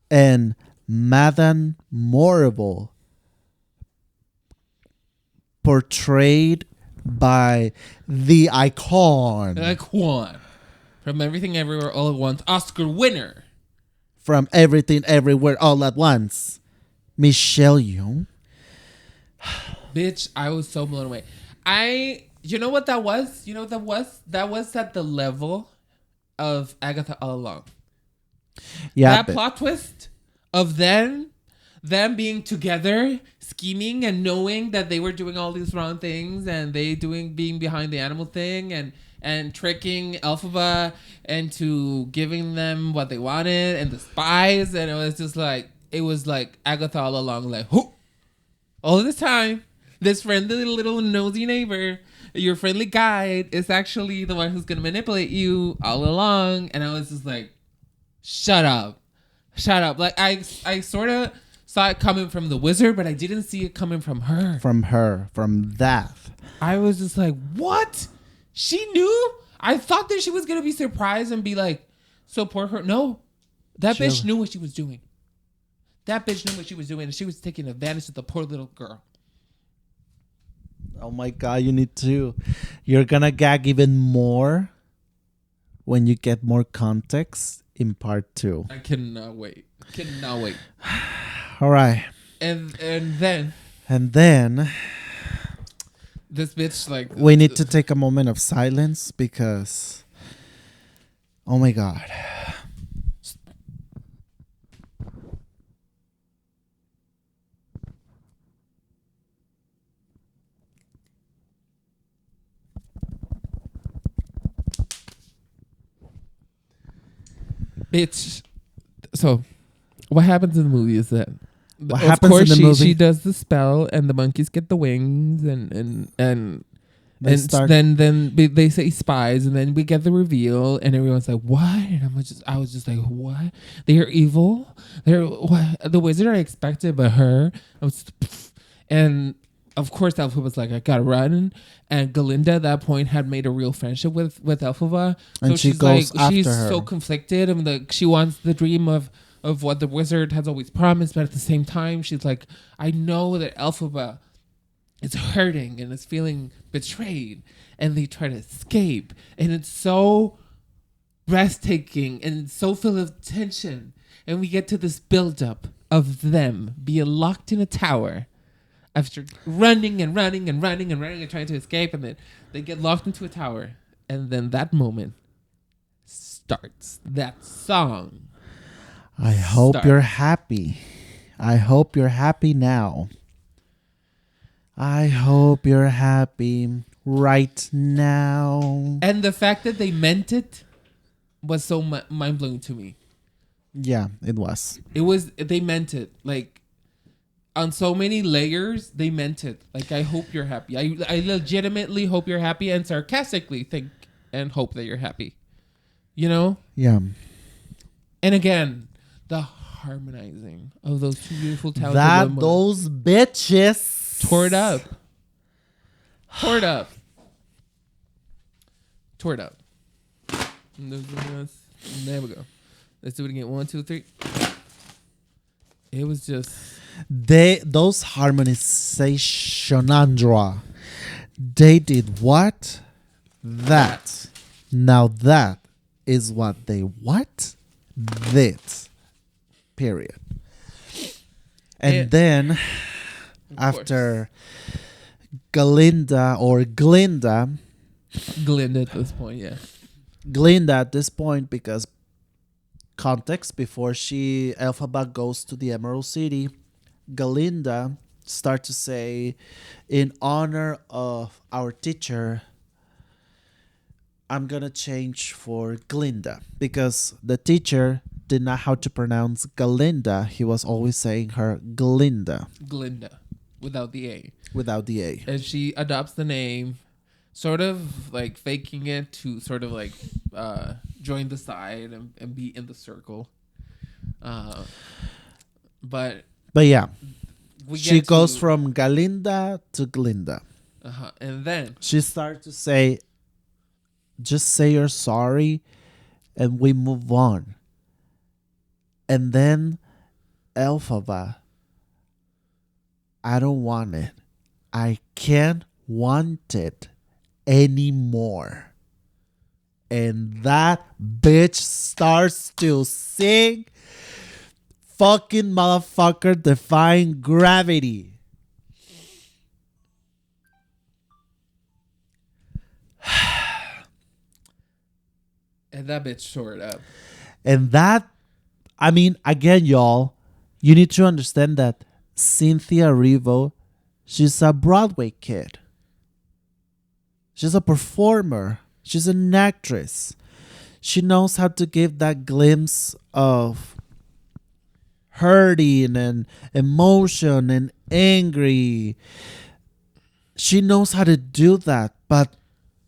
and Madame Morrible portrayed by the icon From Everything Everywhere All at Once, Oscar winner. From Everything Everywhere All at Once, Michelle Yeoh. Bitch, I was so blown away. You know what that was? You know what that was? That was at the level of Agatha All Along. Yeah, that plot twist of them being together, scheming and knowing that they were doing all these wrong things, and being behind the animal thing, and tricking Elphaba into giving them what they wanted, and the spies, and it was like Agatha All Along, like, whoo! All this time, this friendly little nosy neighbor, your friendly guide, is actually the one who's gonna manipulate you all along. And I was just like, shut up. Like I sort of saw it coming from the wizard, but I didn't see it coming from her. From that. I was just like, what? She knew? I thought that she was gonna be surprised and be like, so poor her. No, that bitch knew what she was doing. And she was taking advantage of the poor little girl. Oh my God, you're gonna gag even more when you get more context in part 2. I cannot wait. All right. And then this bitch, like, we need to take a moment of silence because, oh my God. Bitch. So, what happens in the movie is that, what happens in the movie? She does the spell, and the monkeys get the wings, and then they say spies, and then we get the reveal, and everyone's like, "What?" And I was just like, "What? They are evil. They're what? The wizard I expected, but her." I was, and of course, Elphaba was like, "I gotta run." And Galinda at that point had made a real friendship with Elphaba, so and she's her. so conflicted, and she wants the dream of what the wizard has always promised, but at the same time, she's like, I know that Elphaba is hurting and is feeling betrayed, and they try to escape, and it's so breathtaking and so full of tension, and we get to this buildup of them being locked in a tower after running and trying to escape, and then they get locked into a tower, and then that moment starts. That song. I hope you're happy. I hope you're happy now. I hope you're happy right now. And the fact that they meant it was so mind-blowing to me. Yeah, it was. They meant it. Like, on so many layers, they meant it. Like, I hope you're happy. I legitimately hope you're happy, and sarcastically think and hope that you're happy. You know? Yeah. And again, the harmonizing of those two beautiful talented women. Those bitches tore it up. There we go. Let's do it again. 1, 2, 3. It was just those harmonization, Andra. They did what? That. Now that is what they what? This. Period. And then after Glinda at this point, yeah. Glinda at this point, because context, before Elphaba goes to the Emerald City, Glinda starts to say, in honor of our teacher, I'm gonna change for Glinda because the teacher did not how to pronounce Galinda. He was always saying her Glinda Glinda, without the A. without the A. And she adopts the name, sort of like faking it to sort of like join the side and be in the circle. Uh, but But yeah, we she get goes to, from Galinda to Glinda. and then She starts to say, just say you're sorry and we move on. And then Elphaba, I don't want it. I can't want it anymore. And that bitch starts to sing fucking motherfucker defying gravity. and that bitch tore it up. And that, I mean, again, y'all, you need to understand that Cynthia Erivo, she's a Broadway kid. She's a performer. She's an actress. She knows how to give that glimpse of hurting and emotion and angry. She knows how to do that. But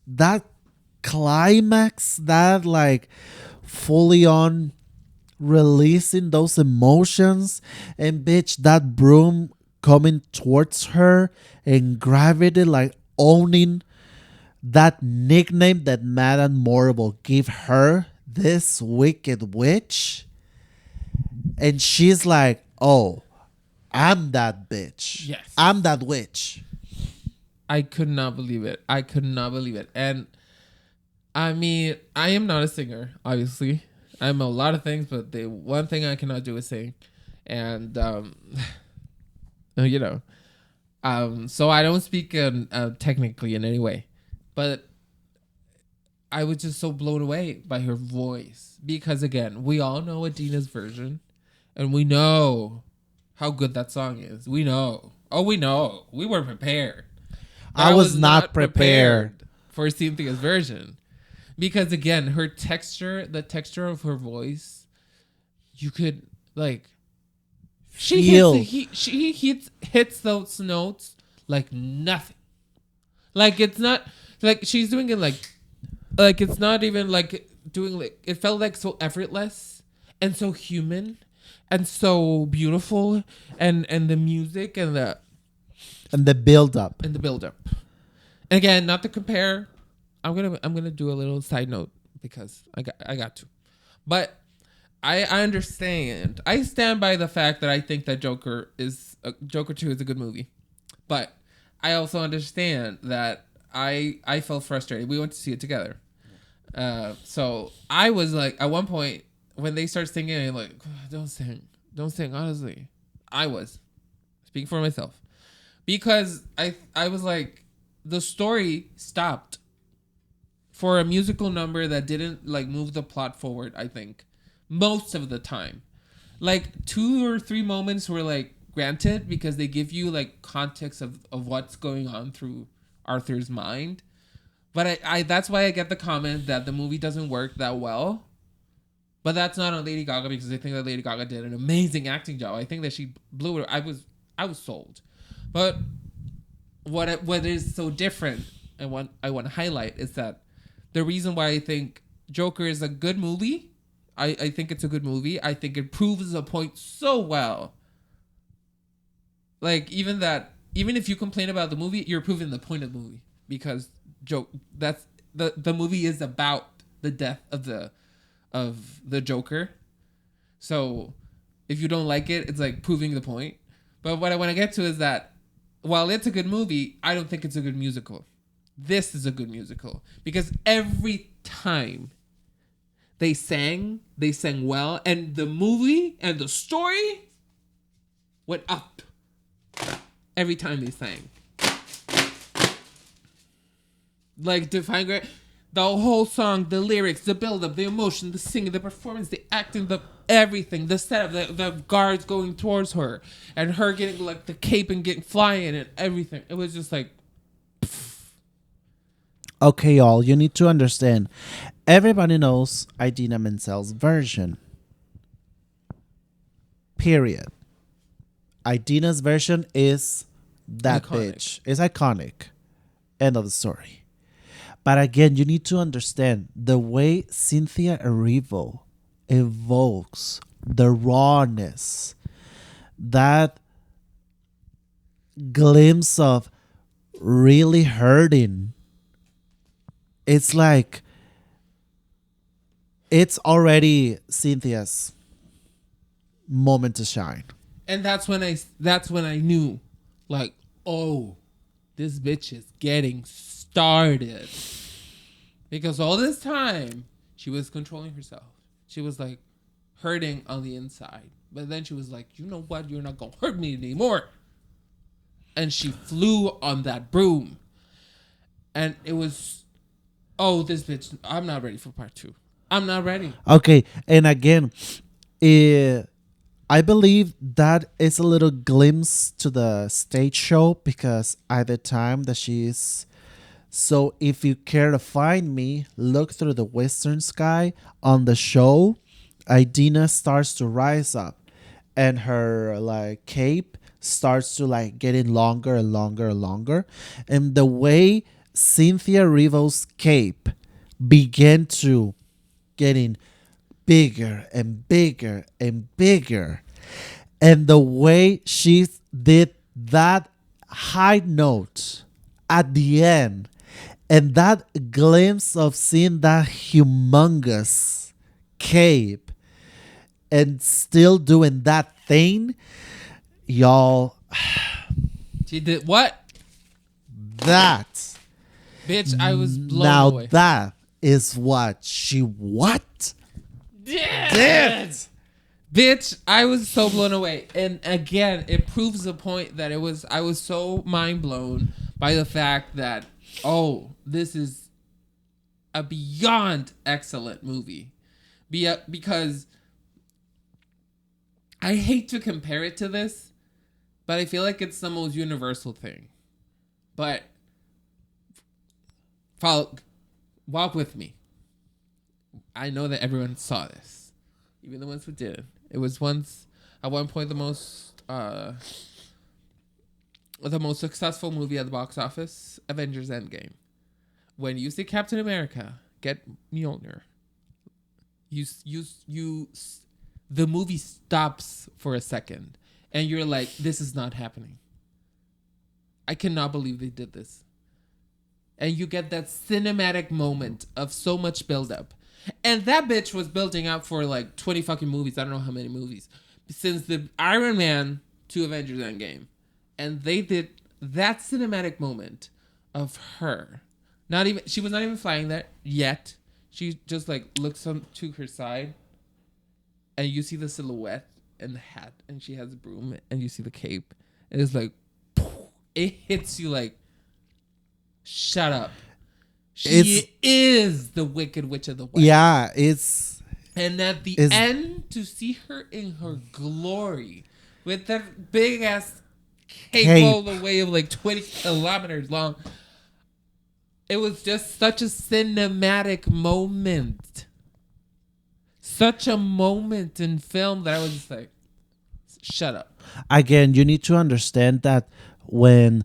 that climax, that like fully on releasing those emotions, and bitch, that broom coming towards her and gravity like owning that nickname that Madame Morrible gave her, this wicked witch. And she's like, oh, I'm that bitch. Yes. I'm that witch. I could not believe it. I could not believe it. And I mean, I am not a singer, obviously. I'm a lot of things, but the one thing I cannot do is sing. And, you know, so I don't speak technically in any way. But I was just so blown away by her voice. Because, again, we all know Adina's version. And we know how good that song is. We know. Oh, we know. We were prepared. I was not prepared for Cynthia's version. Because again, her texture, the texture of her voice, you could like feel. She hits those notes like nothing. Like it's not like she's doing it like it's not even like doing like it felt like so effortless and so human and so beautiful and the music and the build up. and the build up. And again, not to compare. I'm gonna do a little side note because I got to, but I understand. I stand by the fact that I think that Joker 2 is a good movie, but I also understand that I felt frustrated. We went to see it together, so I was like at one point when they start singing, I'm like, don't sing. Honestly, I was speaking for myself because I was like the story stopped. For a musical number that didn't like move the plot forward, I think most of the time, like 2 or 3 moments were like granted because they give you like context of what's going on through Arthur's mind. But I that's why I get the comment that the movie doesn't work that well. But that's not on Lady Gaga because I think that Lady Gaga did an amazing acting job. I think that she blew it. I was sold. But what is so different and what I want to highlight is that the reason why I think Joker is a good movie, I think it's a good movie. I think it proves a point so well. Like even if you complain about the movie, you're proving the point of the movie because that's the movie is about the death of the Joker. So if you don't like it, it's like proving the point. But what I want to get to is that while it's a good movie, I don't think it's a good musical. This is a good musical because every time they sang well, and the movie and the story went up every time they sang. Like Define Great, the whole song, the lyrics, the build-up, the emotion, the singing, the performance, the acting, the everything, the setup, the guards going towards her, and her getting like the cape and getting flying and everything. It was just like. Okay, y'all, you need to understand. Everybody knows Idina Menzel's version. Period. Idina's version is that Iconic. bitch. It's iconic. End of the story. But again, you need to understand the way Cynthia Erivo evokes the rawness, that glimpse of really hurting. It's like it's already Cynthia's moment to shine. And that's when I knew, like, oh, this bitch is getting started. Because all this time she was controlling herself. She was like hurting on the inside. But then she was like, you know what? You're not gonna hurt me anymore. And she flew on that broom. And it was, oh, this bitch, I'm not ready for part two. I'm not ready. Okay, and again, eh, I believe that is a little glimpse to the stage show because at the time that she's so if you care to find me, look through the western sky on the show. Idina starts to rise up and her like cape starts to like getting longer and longer and longer. And the way Cynthia Rivo's cape began to getting bigger and bigger and bigger. And the way she did that high note at the end, and that glimpse of seeing that humongous cape and still doing that thing, y'all, She did what? that Bitch, I was blown now away. that is what she what did. Bitch, I was so blown away. And again, it proves the point that I was so mind blown by the fact that, oh, this is a beyond excellent movie. Because I hate to compare it to this, but I feel like it's the most universal thing. But walk with me. I know that everyone saw this, even the ones who didn't. It was once, at one point, the most successful movie at the box office, Avengers Endgame. When you see Captain America get Mjolnir, the movie stops for a second, and you're like, this is not happening. I cannot believe they did this. And you get that cinematic moment of so much buildup. And that bitch was building up for like 20 fucking movies. I don't know how many movies. Since the Iron Man to Avengers Endgame. And they did that cinematic moment of her. She was not even flying there yet. She just like looks to her side. And you see the silhouette and the hat. And she has a broom. And you see the cape. And it's like, it hits you like, shut up. She is the Wicked Witch of the West. Yeah, it's and at the end, to see her in her glory with that big ass cape all the way of like 20 kilometers long. It was just such a cinematic moment. Such a moment in film that I was just like, shut up. Again, you need to understand that when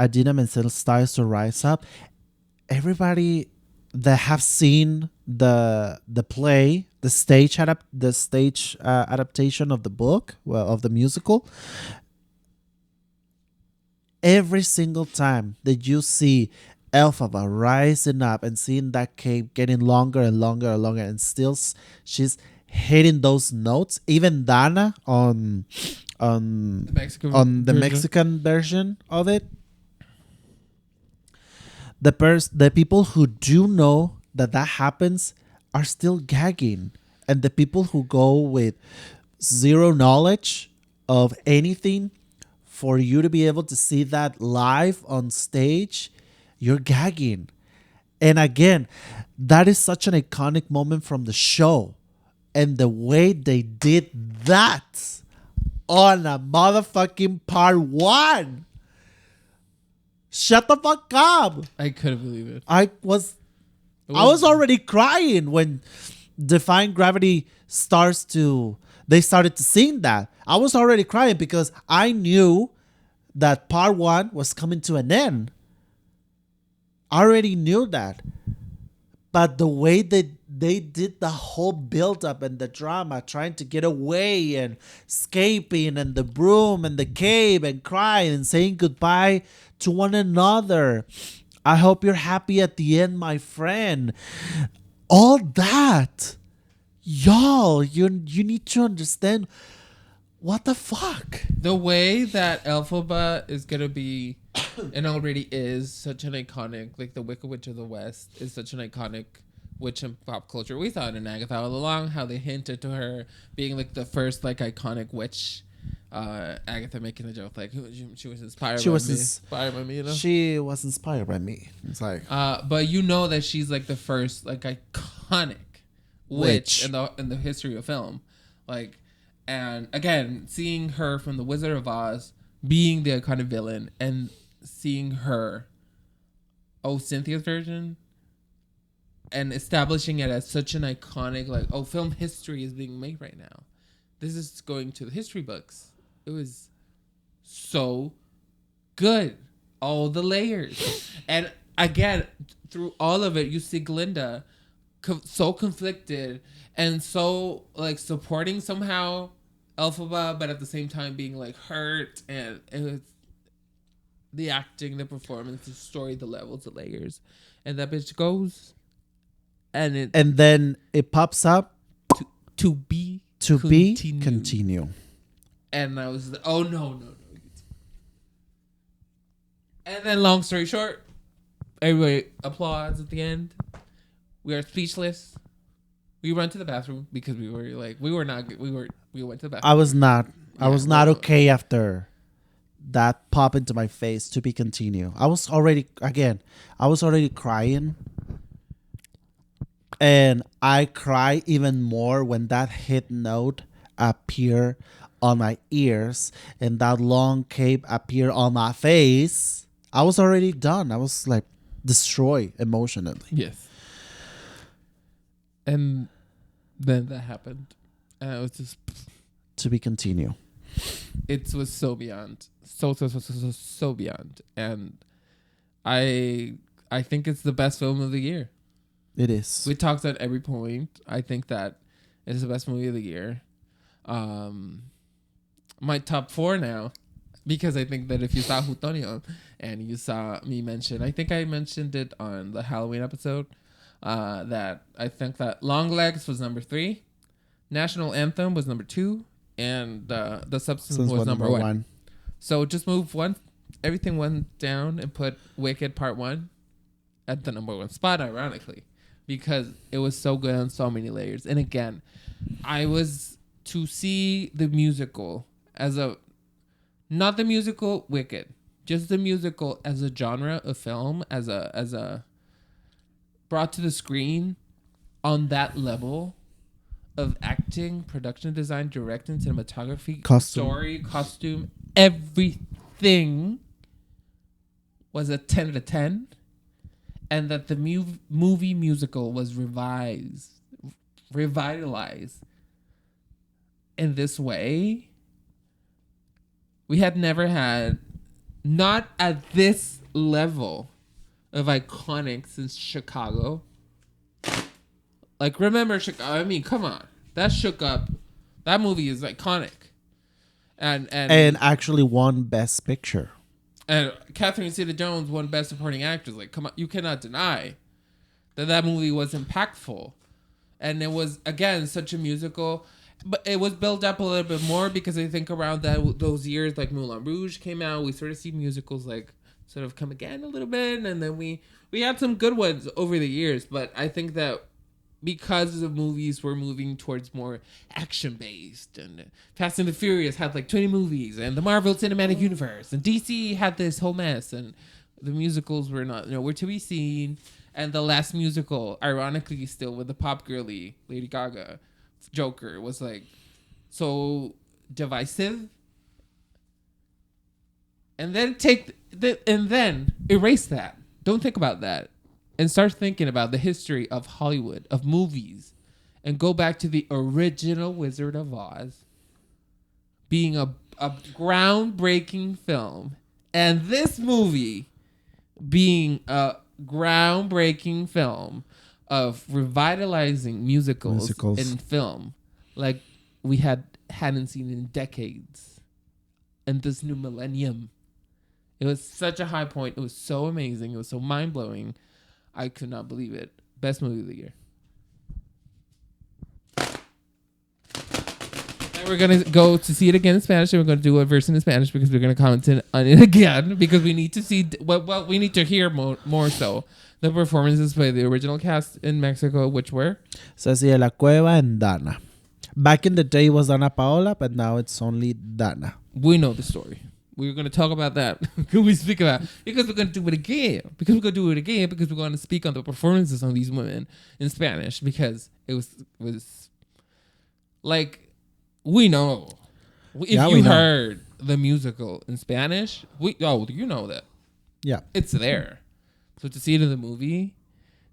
Idina Menzel starts to rise up, everybody that have seen the play, the stage adaptation of the book, well, of the musical, every single time that you see Elphaba rising up and seeing that cape getting longer and longer and longer, and still she's hitting those notes. Even Dana on the Mexican version of it. The people who do know that happens are still gagging, and the people who go with zero knowledge of anything, for you to be able to see that live on stage, you're gagging. And again, that is such an iconic moment from the show, and the way they did that on a motherfucking part one. Shut the fuck up. I couldn't believe it. I was already crying when Defying Gravity they started to sing that. I was already crying because I knew that part 1 was coming to an end. I already knew that. But the way that they did the whole build up and the drama, trying to get away and escaping, and the broom and the cave and crying and saying goodbye to one another. I hope you're happy at the end, my friend. All that. Y'all, you need to understand what the fuck. The way that Elphaba is gonna be, and already is, such an iconic, like the Wicked Witch of the West is such an iconic witch in pop culture. We thought in Agatha all along, how they hinted to her being like the first like iconic witch. Agatha making the joke like she was inspired by me, you know? She was inspired by me. It's like, but you know that she's like the first like iconic witch in the history of film, like. And again, seeing her from The Wizard of Oz being the iconic villain, and seeing her, Cynthia's version, and establishing it as such an iconic, like, film history is being made right now. This is going to the history books. It was so good. All the layers. And again, through all of it, you see Glinda so conflicted and so like supporting somehow Elphaba, but at the same time being like hurt, and it was the acting, the performance, the story, the levels, the layers, and that bitch goes, and then it pops up to be continue. And I was like, oh no. And then long story short, everybody applauds at the end. We are speechless. We went to the bathroom because we went to the bathroom. I was not okay after that pop into my face. To be continued. I was already crying. And I cry even more when that hit note appeared on my ears and that long cape appeared on my face. I was already done. I was like destroyed emotionally. Yes. And then that happened. And it was just to be continued. It was so beyond. So beyond. And I think it's the best film of the year. It is. We talked at every point. I think that it is the best movie of the year. My top 4 now, because I think that if you saw Jutonio and you saw me mention, I think I mentioned it on the Halloween episode, that I think that Long Legs was number 3, National Anthem was number 2, and The Substance was number 1. So just move everything went down and put Wicked Part 1 at the number 1 spot, ironically, because it was so good on so many layers. And again, I was to see the musical not the musical Wicked, just the musical as a genre of film, as a brought to the screen on that level of acting, production design, directing, cinematography, story, costume, everything was a 10 out of 10. And that the movie musical was revitalized in this way. We had never had, not at this level of iconic since Chicago. Like, remember Chicago? I mean, come on. That shook up. That movie is iconic. And actually won Best Picture. And Catherine Zeta-Jones won Best Supporting Actress. Like, come on, you cannot deny that movie was impactful. And it was, again, such a musical. But it was built up a little bit more because I think around those years, like Moulin Rouge came out, we sort of see musicals like sort of come again a little bit. And then we had some good ones over the years. But I think that because the movies were moving towards more action-based, and Fast and the Furious had like 20 movies, and the Marvel Cinematic Universe, and DC had this whole mess, and the musicals were not nowhere to be seen. And the last musical, ironically still with the pop girly Lady Gaga, Joker, was like so divisive and then and then erase that. Don't think about that, and start thinking about the history of Hollywood, of movies, and go back to the original Wizard of Oz being a groundbreaking film, and this movie being a groundbreaking film of revitalizing musicals in film like we hadn't seen in decades, and this new millennium. It was such a high point. It was so amazing. It was so mind-blowing. I could not believe it. Best movie of the year. And we're going to go to see it again in Spanish, and we're going to do a version in Spanish because we're going to comment on it again because we need to see, well, we need to hear more so the performances by the original cast in Mexico, which were? Ceci de la Cueva and Dana. Back in the day it was Dana Paola, but now it's only Dana. We know the story. We're going to talk about that. We speak about it because we're going to do it again. Because we're going to speak on the performances of these women in Spanish because it was like, we know. If you heard the musical in Spanish, you know that. Yeah. It's there. So to see it in the movie,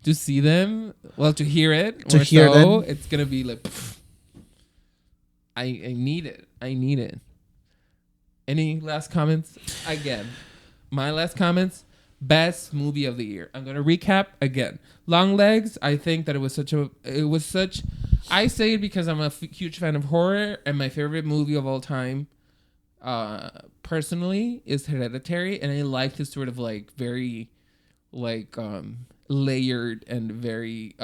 to see them, to hear it, it's going to be like, pff, I need it. I need it. Any last comments? Again, my last comments, best movie of the year. I'm going to recap again. Long Legs, I think that I say it because I'm a huge fan of horror, and my favorite movie of all time, personally, is Hereditary, and I like this sort of like very, like, layered and very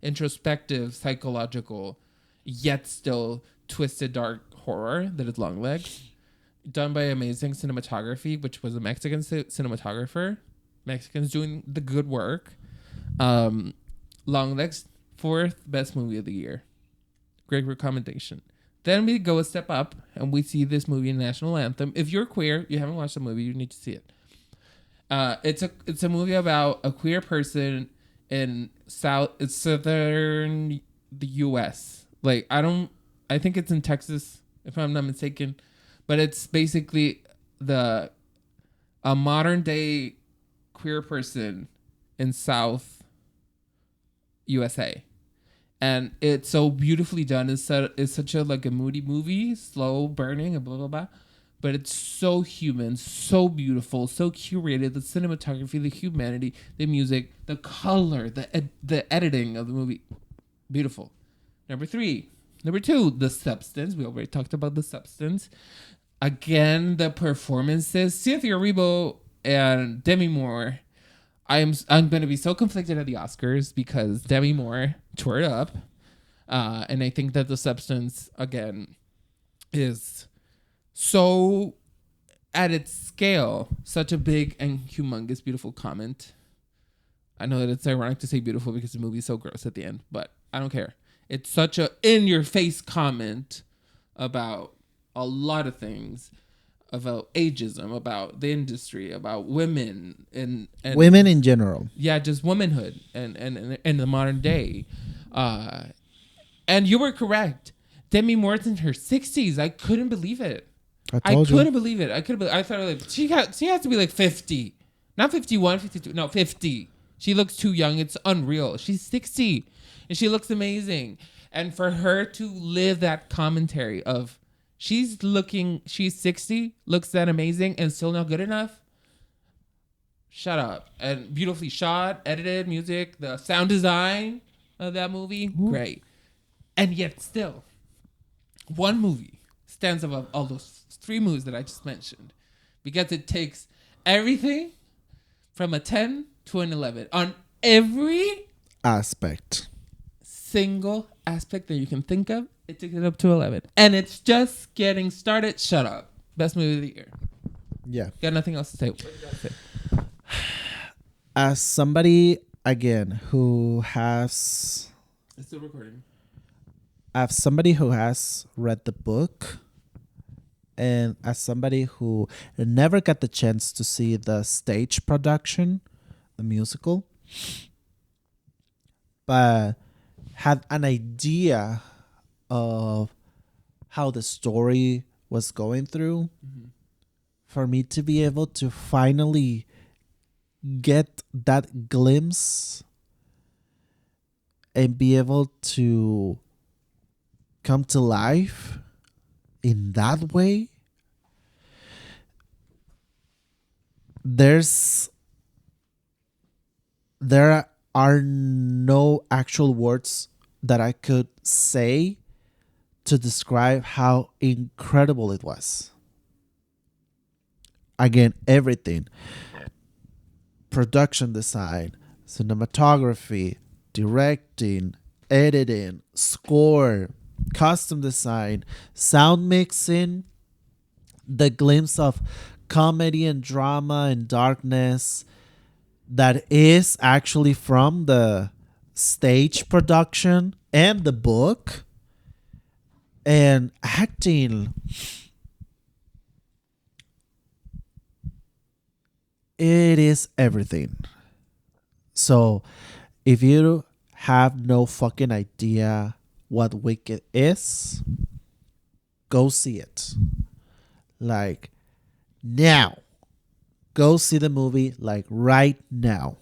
introspective, psychological, yet still twisted, dark horror that is Long Legs, done by amazing cinematography, which was a Mexican cinematographer. Mexicans doing the good work. Long Legs, 4th best movie of the year. Great recommendation. Then we go a step up and we see this movie, National Anthem. If you're queer, you haven't watched the movie, you need to see it. It's a movie about a queer person in southern the U.S. Like, I think it's in Texas, if I'm not mistaken, but it's basically a modern day queer person in South USA. And it's so beautifully done. It's such a like a moody movie, slow burning and blah, blah, blah. But it's so human, so beautiful, so curated. The cinematography, the humanity, the music, the color, the editing of the movie. Beautiful. Number 2, The Substance. We already talked about The Substance. Again, the performances. Cynthia Erivo and Demi Moore. I'm going to be so conflicted at the Oscars because Demi Moore tore it up. And I think that The Substance, again, is so at its scale, such a big and humongous, beautiful comment. I know that it's ironic to say beautiful because the movie is so gross at the end, but I don't care. It's such a in-your-face comment about a lot of things, about ageism, about the industry, about women and women in general. Yeah, just womanhood and in the modern day. And you were correct. Demi Moore's in her 60s. I couldn't believe it. I couldn't believe it. I thought like she has to be like 50. Not 51, 52. No, 50. She looks too young. It's unreal. She's 60 and she looks amazing. And for her to live that commentary of she's 60, looks that amazing and still not good enough. Shut up. And beautifully shot, edited, music, the sound design of that movie, great. And yet still, one movie stands above all those 3 movies that I just mentioned because it takes everything from a 10 to an 11 on every single aspect that you can think of. It took it up to 11. And it's just getting started. Shut up. Best movie of the year. Yeah. Got nothing else to say. What do you got to say? As somebody, again, who has... It's still recording. As somebody who has read the book, and as somebody who never got the chance to see the stage production, the musical, but had an idea of how the story was going through, for me to be able to finally get that glimpse and be able to come to life in that way, there are no actual words that I could say to describe how incredible it was. Again, everything: production design, cinematography, directing, editing, score, costume design, sound mixing, the glimpse of comedy and drama and darkness that is actually from the stage production and the book, and acting. It is everything. So if you have no fucking idea what Wicked is, go see it. Like, now. Go see the movie, like, right now.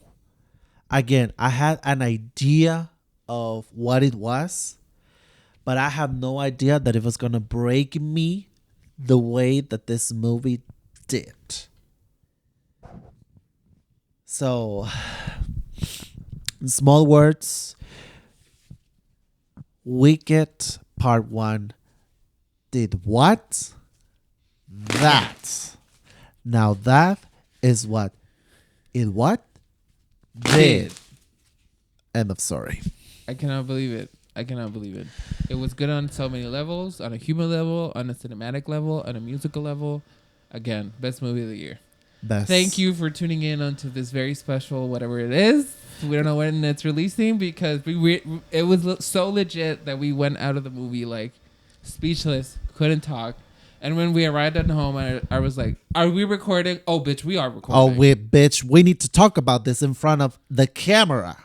Again, I had an idea of what it was, but I have no idea that it was going to break me the way that this movie did. So, in small words, Wicked Part 1 did what? That. Now that is what it did. End of story. I cannot believe it. It was good on so many levels, on a human level, on a cinematic level, on a musical level. Again, best movie of the year. Best. Thank you for tuning in onto this very special whatever it is. We don't know when it's releasing because it was so legit that we went out of the movie like speechless, couldn't talk. And when we arrived at home, I was like, "Are we recording? Oh, bitch, we are recording." Oh, we need to talk about this in front of the camera.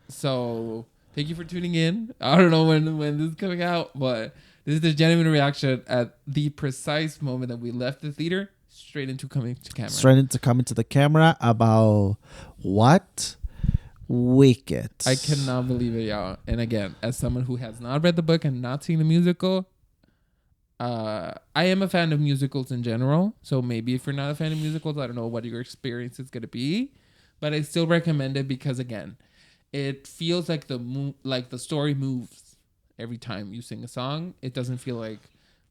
So thank you for tuning in. I don't know when this is coming out, but this is the genuine reaction at the precise moment that we left the theater, straight into coming to the camera about what? Wicked. I cannot believe it, y'all. And again, as someone who has not read the book and not seen the musical, I am a fan of musicals in general. So maybe if you're not a fan of musicals, I don't know what your experience is going to be. But I still recommend it because, again, it feels like the story moves every time you sing a song. It doesn't feel like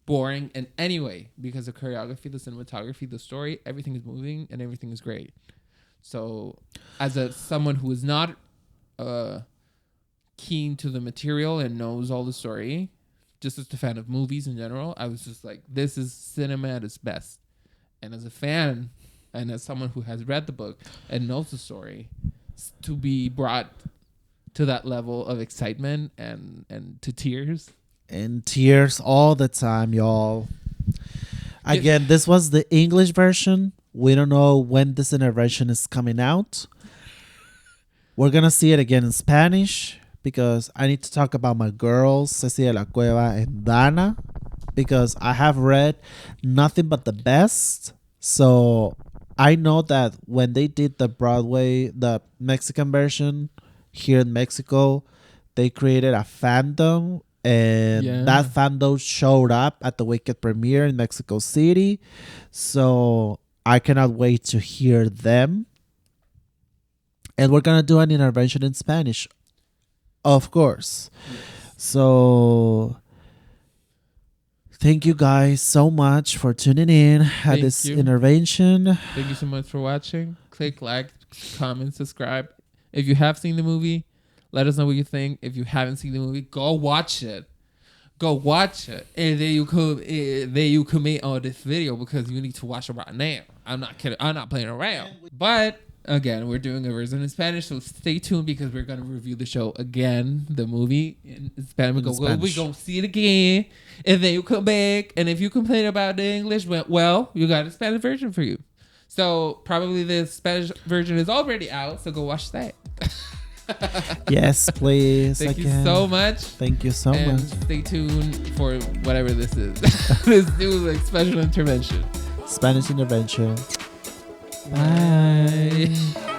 boring in any way because the choreography, the cinematography, the story, everything is moving and everything is great. So as someone who is not keen to the material and knows all the story, just as a fan of movies in general, I was just like, this is cinema at its best. And as a fan and as someone who has read the book and knows the story, to be brought to that level of excitement and to tears. And tears all the time, y'all. Again, this was the English version. We don't know when this intervention is coming out. We're going to see it again in Spanish because I need to talk about my girls, Ceci de la Cueva and Dana, because I have read nothing but the best. So I know that when they did the Mexican version here in Mexico, they created a fandom, and that fandom showed up at the Wicked premiere in Mexico City. So I cannot wait to hear them. And we're going to do an intervention in Spanish, of course. Yes. So thank you guys so much for tuning in at this intervention. Thank you so much for watching. Click like, comment, subscribe. If you have seen the movie, let us know what you think. If you haven't seen the movie, go watch it. Go watch it. And then you comment on this video because you need to watch it right now. I'm not kidding. I'm not playing around. But again, we're doing a version in Spanish, so stay tuned because we're gonna review the show again, the movie in Spanish. We're gonna see it again, and then you come back. And if you complain about the English, well, you got a Spanish version for you. So probably the Spanish version is already out, so go watch that. Yes, please. Thank you so much. Thank you so much. Stay tuned for whatever this is. This new special intervention. Spanish Intervention. Bye.